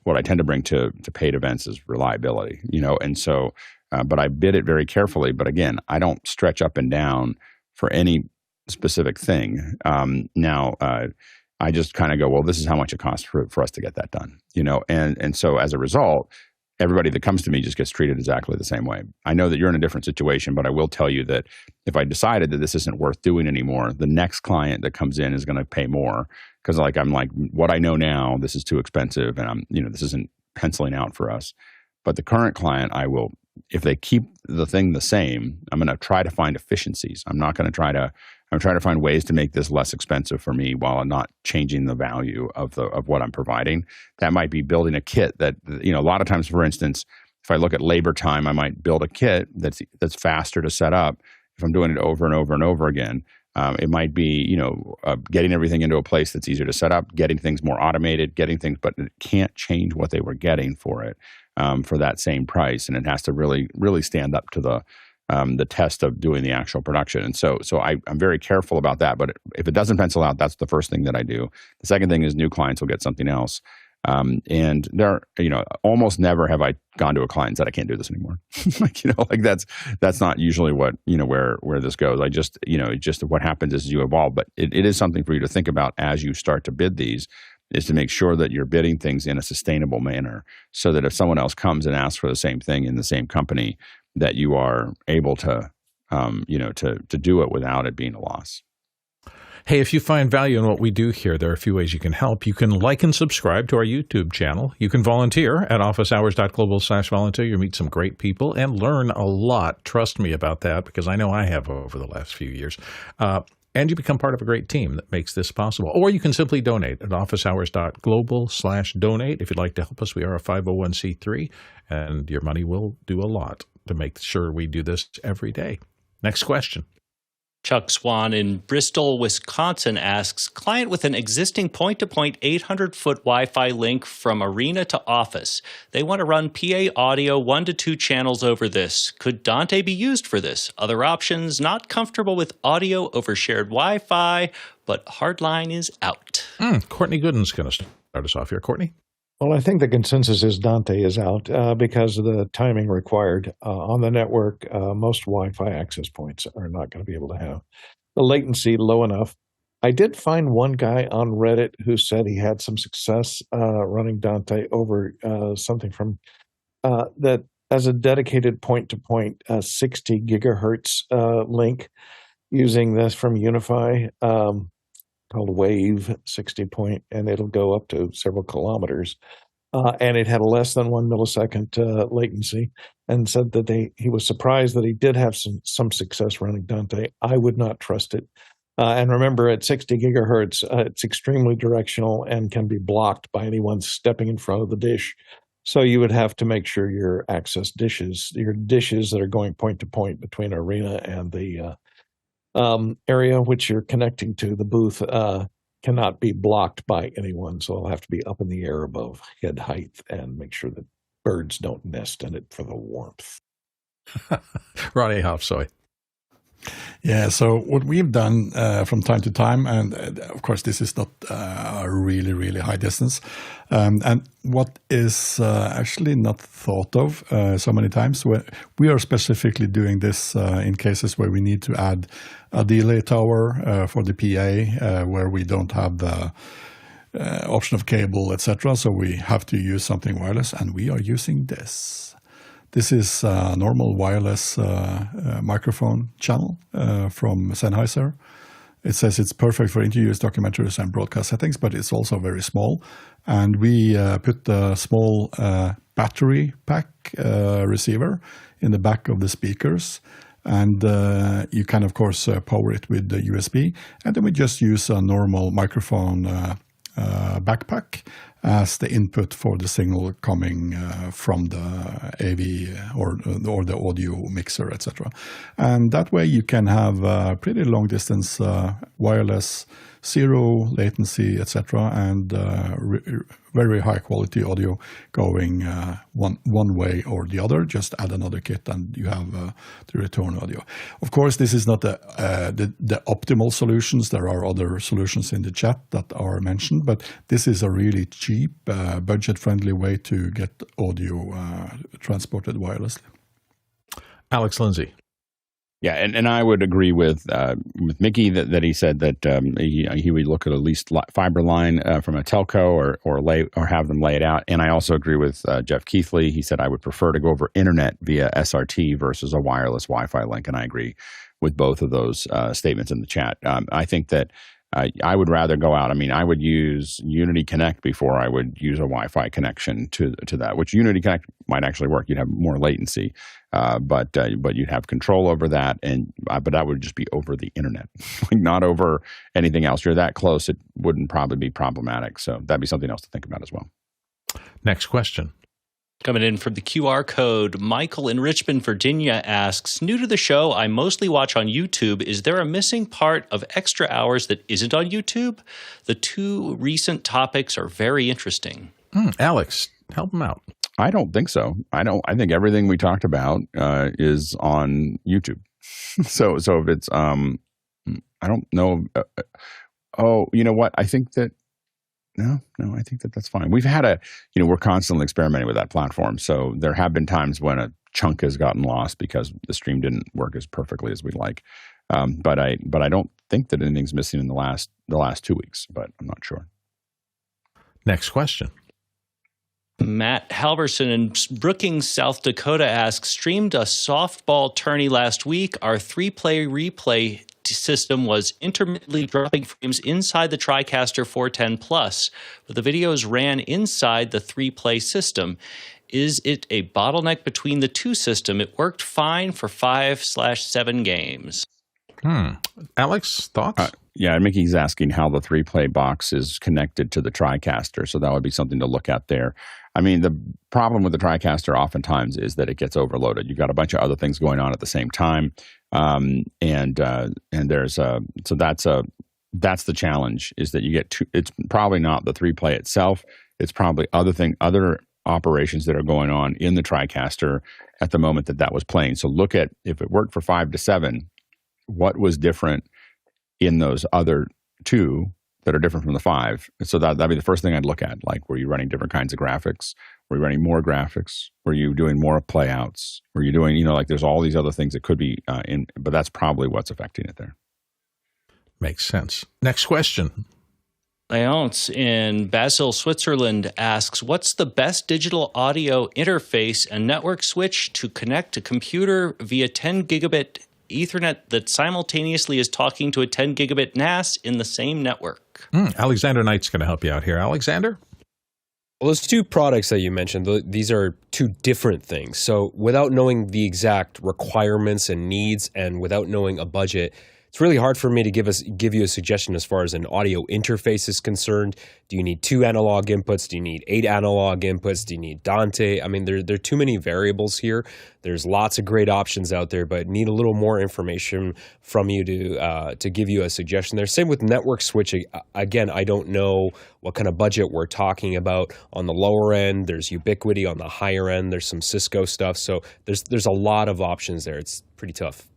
what I tend to bring to paid events is reliability. And so, but I bid it very carefully. But again, I don't stretch up and down for any specific thing. I just kind of go, well, this is how much it costs for us to get that done, and so as a result, everybody that comes to me just gets treated exactly the same way. I know that you're in a different situation, but I will tell you that if I decided that this isn't worth doing anymore, the next client that comes in is going to pay more because I'm like, what I know now, this is too expensive, and this isn't penciling out for us. But the current client, I will, if they keep the thing the same, I'm going to try to find efficiencies. I'm trying to find ways to make this less expensive for me while I'm not changing the value of what I'm providing. That might be building a kit that, a lot of times, for instance, if I look at labor time, I might build a kit that's faster to set up. If I'm doing it over and over and over again, it might be, getting everything into a place that's easier to set up, getting things more automated, but it can't change what they were getting for it, for that same price. And it has to really, really stand up to the test of doing the actual production. And so I'm very careful about that. But if it doesn't pencil out, that's the first thing that I do. The second thing is new clients will get something else. And there, almost never have I gone to a client and said, I can't do this anymore. That's not usually what, where this goes. I just, just what happens is you evolve, but it is something for you to think about as you start to bid these, is to make sure that you're bidding things in a sustainable manner, so that if someone else comes and asks for the same thing in the same company, that you are able to, to do it without it being a loss.
Hey, if you find value in what we do here, there are a few ways you can help. You can like and subscribe to our YouTube channel. You can volunteer at officehours.global/volunteer. You meet some great people and learn a lot. Trust me about that, because I know I have over the last few years. And you become part of a great team that makes this possible. Or you can simply donate at officehours.global/donate. If you'd like to help us, we are a 501c3, and your money will do a lot to make sure we do this every day. Next question.
Chuck Swan in Bristol, Wisconsin asks, client with an existing point-to-point 800-foot Wi-Fi link from arena to office. They want to run PA audio 1 to 2 channels over this. Could Dante be used for this? Other options, not comfortable with audio over shared Wi-Fi, but hardline is out.
Courtney Gooden's going to start us off here. Courtney?
Well, I think the consensus is Dante is out because of the timing required on the network. Most Wi-Fi access points are not going to be able to have the latency low enough. I did find one guy on Reddit who said he had some success running Dante over something from that as a dedicated point-to-point 60 gigahertz link using this from Unify. Called Wave 60 point, and it'll go up to several kilometers. And it had a less than 1 millisecond latency, and said that he was surprised that he did have some success running Dante. I would not trust it. And remember, at 60 gigahertz, it's extremely directional and can be blocked by anyone stepping in front of the dish. So you would have to make sure your access dishes, your dishes that are going point to point between arena and the area which you're connecting to, the booth, cannot be blocked by anyone. So it'll have to be up in the air above head height, and make sure that birds don't nest in it for the warmth.
Ronnie Hofsoy.
Yeah, so what we've done from time to time, and of course this is not a really, really high distance, and what is actually not thought of so many times, we are specifically doing this in cases where we need to add a delay tower for the PA, where we don't have the option of cable, etc. So we have to use something wireless, and we are using this. This is a normal wireless microphone channel from Sennheiser. It says it's perfect for interviews, documentaries, and broadcast settings, but it's also very small. And we put the small battery pack receiver in the back of the speakers. And you can, of course, power it with the USB. And then we just use a normal microphone backpack as the input for the signal coming from the AV or the audio mixer, etc. And that way you can have pretty long distance wireless, zero latency, etc., and very high quality audio going one way or the other. Just add another kit and you have the return audio. Of course, this is not the optimal solutions. There are other solutions in the chat that are mentioned, but this is a really cheap, budget-friendly way to get audio transported wirelessly.
Alex Lindsay.
Yeah, and I would agree with Mickey that he said that he would look at least fiber line from a telco or have them lay it out. And I also agree with Jeff Keithley. He said I would prefer to go over internet via SRT versus a wireless Wi-Fi link, and I agree with both of those statements in the chat. I think that I would rather go out. I mean, I would use Unity Connect before I would use a Wi-Fi connection to that, which Unity Connect might actually work. You'd have more latency, but you'd have control over that, but that would just be over the internet, not over anything else. You're that close, it wouldn't probably be problematic. So that'd be something else to think about as well.
Next question.
Coming in from the QR code, Michael in Richmond, Virginia asks, new to the show, I mostly watch on YouTube. Is there a missing part of Extra Hours that isn't on YouTube? The two recent topics are very interesting.
Alex, help him out.
I don't think so. I think everything we talked about is on YouTube. So if it's, I don't know. Oh, you know what? I think that No, I think that's fine. We've had we're constantly experimenting with that platform. So there have been times when a chunk has gotten lost because the stream didn't work as perfectly as we'd like. But I don't think that anything's missing in the last 2 weeks, but I'm not sure.
Next question.
Matt Halverson in Brookings, South Dakota asks, streamed a softball tourney last week. Our 3-play replay system was intermittently dropping frames inside the Tricaster410 Plus, but the videos ran inside the 3-play system. Is it a bottleneck between the two systems? It worked fine for 5/7 games.
Alex, thoughts?
Yeah, Mickey's asking how the 3-play box is connected to the Tricaster, so that would be something to look at there. I mean, the problem with the Tricaster oftentimes is that it gets overloaded. You've got a bunch of other things going on at the same time, and there's so that's the challenge, is that you get it's probably not the 3-play itself. It's probably other operations that are going on in the Tricaster at the moment that was playing. So look at, if it worked for 5-7, what was different in those other two that are different from the 5. So that'd be the first thing I'd look at. Like, were you running different kinds of graphics? Were you running more graphics? Were you doing more playouts? Were you doing, there's all these other things that could be but that's probably what's affecting it there.
Makes sense. Next question.
Leonce in Basel, Switzerland asks, what's the best digital audio interface and network switch to connect a computer via 10 gigabit Ethernet that simultaneously is talking to a 10 gigabit NAS in the same network?
Alexander Knight's going to help you out here. Alexander?
Well, those two products that you mentioned, these are two different things. So without knowing the exact requirements and needs, and without knowing a budget, it's really hard for me to give you a suggestion as far as an audio interface is concerned. Do you need 2 analog inputs? Do you need 8 analog inputs? Do you need Dante? I mean, there are too many variables here. There's lots of great options out there, but need a little more information from you to give you a suggestion there. Same with network switching. Again, I don't know what kind of budget we're talking about. On the lower end, there's Ubiquiti. On the higher end, there's some Cisco stuff. So there's a lot of options there. It's pretty tough.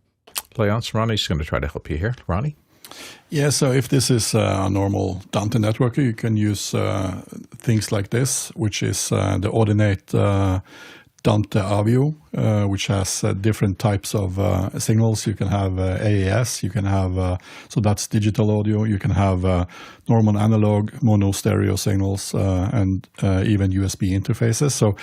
Leonce, Ronnie's going to try to help you here. Ronnie?
Yeah, so if this is a normal Dante network, you can use things like this, which is the Ordinate Dante Avio, which has different types of signals. You can have AAS, you can have, so that's digital audio, you can have normal analog, mono stereo signals, and even USB interfaces. So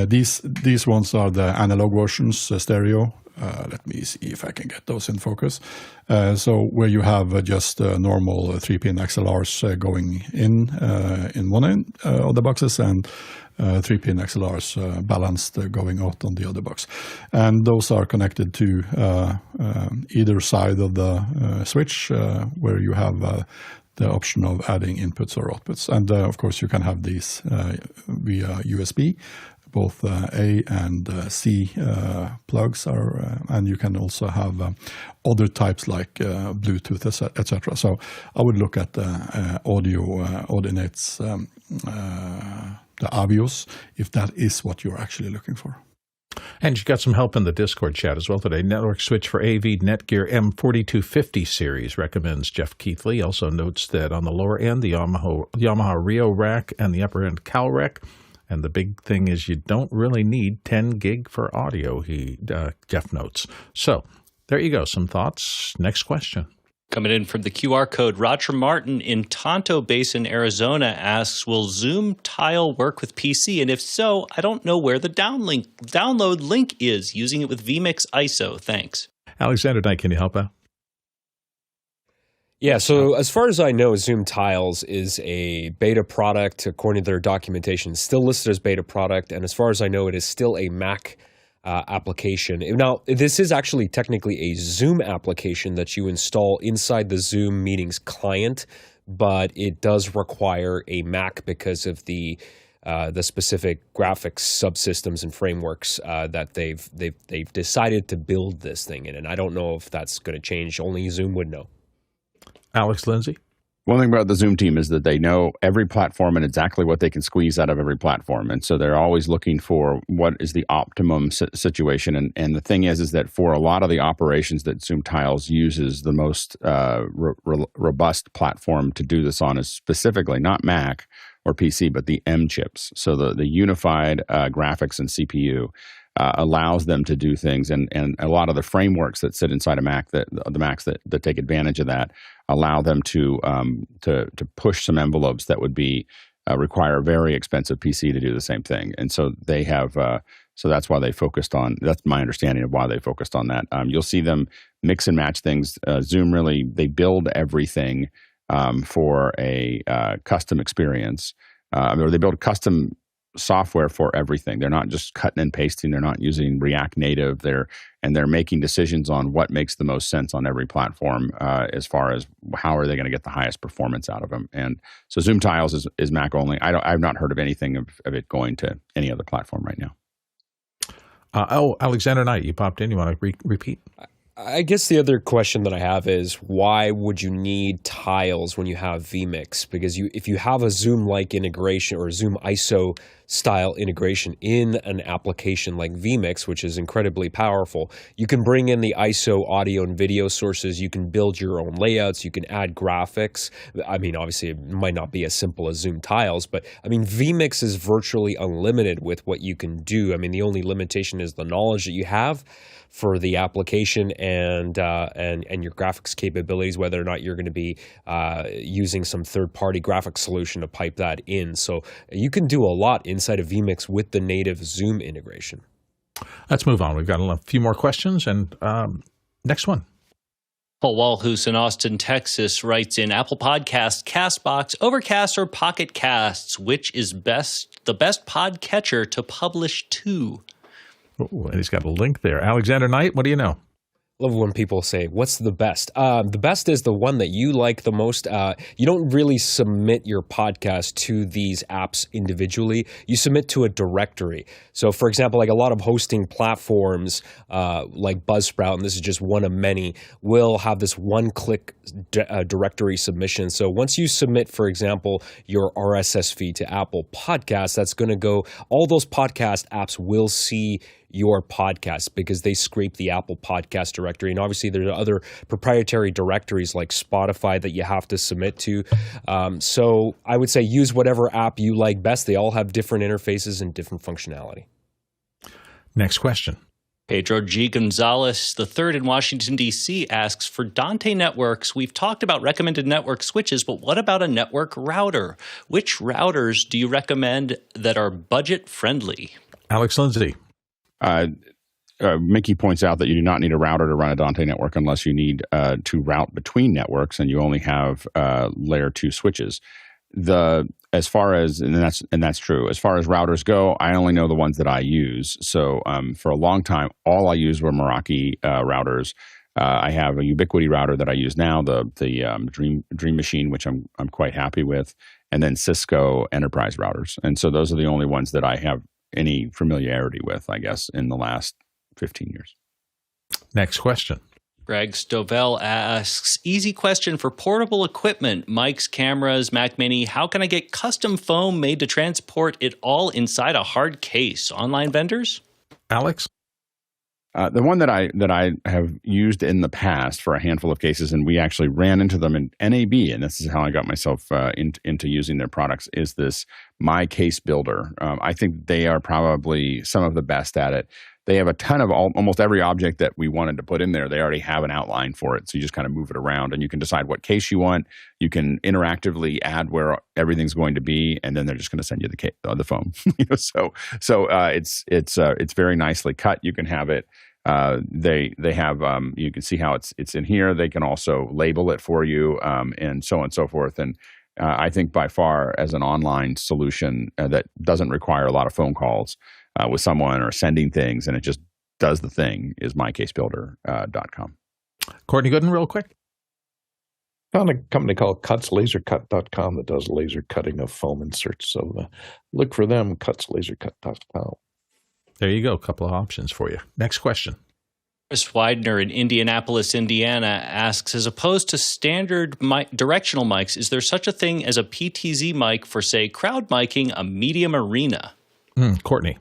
these ones are the analog versions, stereo. Let me see if I can get those in focus. So where you have just normal 3-pin XLRs going in one end of the boxes, and 3-pin XLRs balanced going out on the other box. And those are connected to either side of the switch, where you have the option of adding inputs or outputs. And of course you can have these via USB. Both A and C plugs are, and you can also have other types like Bluetooth, etc. So I would look at the audio Ordinates, the Avios, if that is what you're actually looking for.
And you got some help in the Discord chat as well today. Network switch for AV Netgear M4250 series, recommends Jeff Keithley. Also notes that on the lower end, the Yamaha Rio rack, and the upper end Cal rack. And the big thing is you don't really need 10 gig for audio, Jeff notes. So there you go. Some thoughts. Next question.
Coming in from the QR code, Roger Martin in Tonto Basin, Arizona asks, will Zoom Tile work with PC? And if so, I don't know where the download link is. Using it with vmix ISO. Thanks.
Alexander Knight, can you help out?
Yeah, so as far as I know, Zoom Tiles is a beta product. According to their documentation, still listed as beta product. And as far as I know, it is still a Mac application. Now, this is actually technically a Zoom application that you install inside the Zoom Meetings client, but it does require a Mac because of the specific graphics subsystems and frameworks that they've decided to build this thing in. And I don't know if that's going to change. Only Zoom would know.
Alex Lindsay?
One thing about the Zoom team is that they know every platform and exactly what they can squeeze out of every platform. And so they're always looking for what is the optimum situation. And the thing is that for a lot of the operations that Zoom Tiles uses, the most robust platform to do this on is specifically not Mac or PC, but the M chips. So the unified graphics and CPU allows them to do things, and a lot of the frameworks that sit inside a Mac, the Macs that take advantage of that, allow them to push some envelopes that would be require a very expensive PC to do the same thing. And so they have, so that's why they focused on. That's my understanding of why they focused on that. You'll see them mix and match things. Zoom really, they build everything for a custom experience, or they build custom software for everything. They're not just cutting and pasting. They're not using React Native. They're making decisions on what makes the most sense on every platform, as far as how are they going to get the highest performance out of them. And so Zoom Tiles is Mac only. I've not heard of anything of it going to any other platform right now.
Alexander Knight, you popped in. You want to repeat?
I guess the other question that I have is, why would you need tiles when you have vmix? Because if you have a Zoom-like integration or Zoom ISO style integration in an application like vmix, which is incredibly powerful, you can bring in the ISO audio and video sources. You can build your own layouts. You can add graphics. I mean, obviously, it might not be as simple as Zoom Tiles, but I mean, vmix is virtually unlimited with what you can do. I mean, the only limitation is the knowledge that you have for the application and your graphics capabilities, whether or not you're going to be using some third-party graphics solution to pipe that in. So you can do a lot inside of vmix with the native Zoom integration.
Let's move on. We've got a few more questions, and next one.
Paul Walhus in Austin, Texas writes in, Apple Podcast, Castbox, Overcast, or Pocketcasts, which is the best podcatcher to publish to?
Oh, and he's got a link there. Alexander Knight, what do you know?
Love when people say, what's the best? The best is the one that you like the most. You don't really submit your podcast to these apps individually. You submit to a directory. So, for example, like a lot of hosting platforms like Buzzsprout, and this is just one of many, will have this one-click directory submission. So once you submit, for example, your RSS feed to Apple Podcasts, that's going to go, all those podcast apps will see your podcast because they scrape the Apple Podcast directory. And obviously there are other proprietary directories like Spotify that you have to submit to. So I would say use whatever app you like best. They all have different interfaces and different functionality.
Next question.
Pedro G. Gonzalez III in Washington, D.C. asks, for Dante networks, we've talked about recommended network switches, but what about a network router? Which routers do you recommend that are budget-friendly?
Alex Lindsay.
Mickey points out that you do not need a router to run a Dante network unless you need to route between networks, and you only have layer 2 switches. As far as that's true. As far as routers go, I only know the ones that I use. So for a long time, all I used were Meraki routers. I have a Ubiquiti router that I use now, the Dream Machine, which I'm quite happy with, and then Cisco enterprise routers. And so those are the only ones that I have any familiarity with, I guess, in the last 15 years.
Next question.
Greg Stovell asks, easy question for portable equipment, mics, cameras, Mac Mini. How can I get custom foam made to transport it all inside a hard case? Online vendors?
Alex?
The one that I have used in the past for a handful of cases, and we actually ran into them in NAB, and this is how I got myself into using their products, is this My Case Builder. I think they are probably some of the best at it. They have a ton of almost every object that we wanted to put in there. They already have an outline for it. So you just kind of move it around and you can decide what case you want. You can interactively add where everything's going to be, and then they're just going to send you the foam. It's very nicely cut. You can have it. They have you can see how it's in here. They can also label it for you, and so on and so forth. And I think by far, as an online solution that doesn't require a lot of phone calls with someone or sending things, and it just does the thing, is mycasebuilder.com.
Courtney Gooden, real quick.
Found a company called cutslasercut.com that does laser cutting of foam inserts. So look for them, cutslasercut.com.
There you go. A couple of options for you. Next question.
Chris Widener in Indianapolis, Indiana asks, as opposed to standard directional mics, is there such a thing as a PTZ mic for, say, crowd miking a medium arena?
Courtney.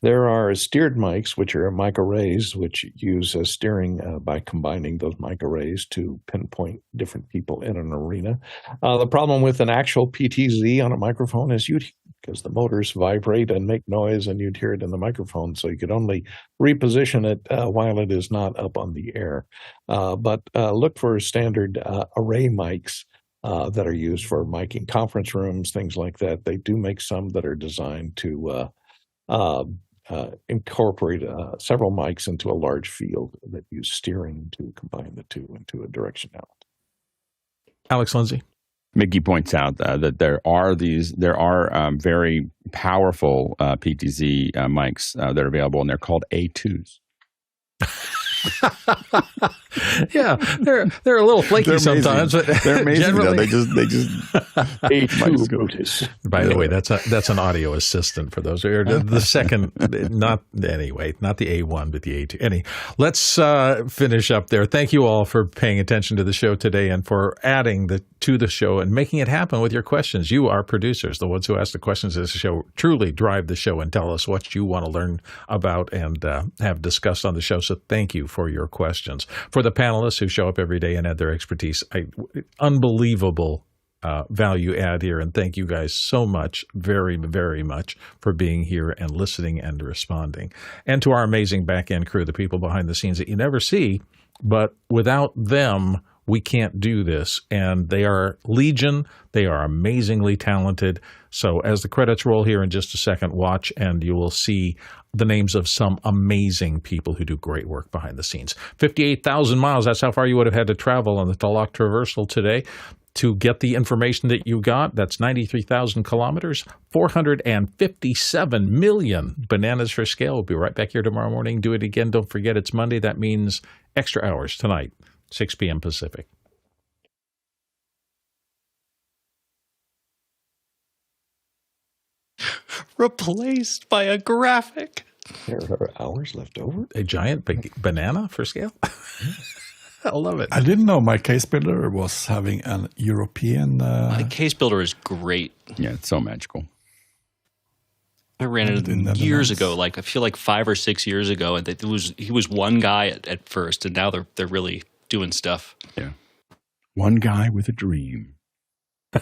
There are steered mics, which are mic arrays, which use steering by combining those mic arrays to pinpoint different people in an arena. The problem with an actual PTZ on a microphone is because the motors vibrate and make noise, and you'd hear it in the microphone, so you could only reposition it while it is not up on the air. But look for standard array mics that are used for miking conference rooms, things like that. They do make some that are designed to incorporate several mics into a large field that use steering to combine the two into a directionality.
Alex Lindsay.
Mickey points out that there are very powerful PTZ mics that are available, and they're called A2s.
Yeah, they're a little flaky sometimes, but
they're amazing.
Generally,
they just
A2 Brutus.
By the way, that's an audio assistant for those. The second, not the A1, but the A2. Let's finish up there. Thank you all for paying attention to the show today and for adding to the show and making it happen with your questions. You are producers, the ones who ask the questions of the show, truly drive the show and tell us what you want to learn about and have discussed on the show. So thank you for your questions. For the panelists who show up every day and add their expertise, unbelievable value add here. And thank you guys so much, very, very much, for being here and listening and responding. And to our amazing back-end crew, the people behind the scenes that you never see, but without them, we can't do this. And they are legion. They are amazingly talented. So as the credits roll here in just a second, watch and you will see the names of some amazing people who do great work behind the scenes. 58,000 miles, that's how far you would have had to travel on the Talak Traversal today to get the information that you got. That's 93,000 kilometers, 457 million bananas for scale. We'll be right back here tomorrow morning. Do it again. Don't forget it's Monday. That means extra hours tonight, 6 p.m. Pacific.
Replaced by a graphic.
There are hours left over.
A giant banana for scale? I love it.
I didn't know my case builder was having an European...
My case builder is great.
Yeah, it's so magical.
I ran into them years ago, I feel like 5 or 6 years ago, and he was one guy at first, and now they're really doing stuff.
Yeah. One guy with a dream.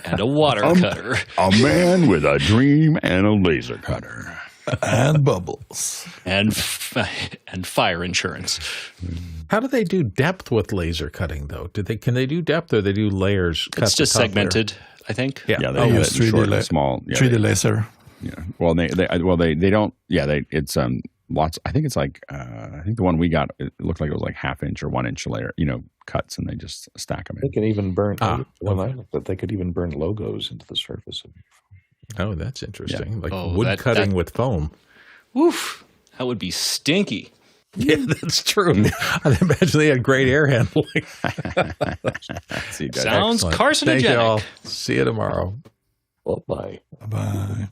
And a water cutter.
A man with a dream and a laser cutter.
And bubbles.
And fire insurance.
How do they do depth with laser cutting, though? Can they do depth, or they do layers?
It's just segmented, I think.
Yeah, they use 3D small. Yeah,
3D laser.
Yeah. Well, they don't. Yeah, it's lots. I think it's like I think the one we got, it looked like it was like 1/2 inch or 1 inch layer, cuts, and they just stack them in.
They can even burn. When I looked at, they could even burn logos into the surface of your phone.
Oh, that's interesting. Wood cutting with foam.
Woof. That would be stinky.
Yeah, that's true. I imagine they had great air handling.
See you guys.
Sounds
Excellent.
carcinogenic.
Thank you all. See you tomorrow.
Well, bye.
Bye.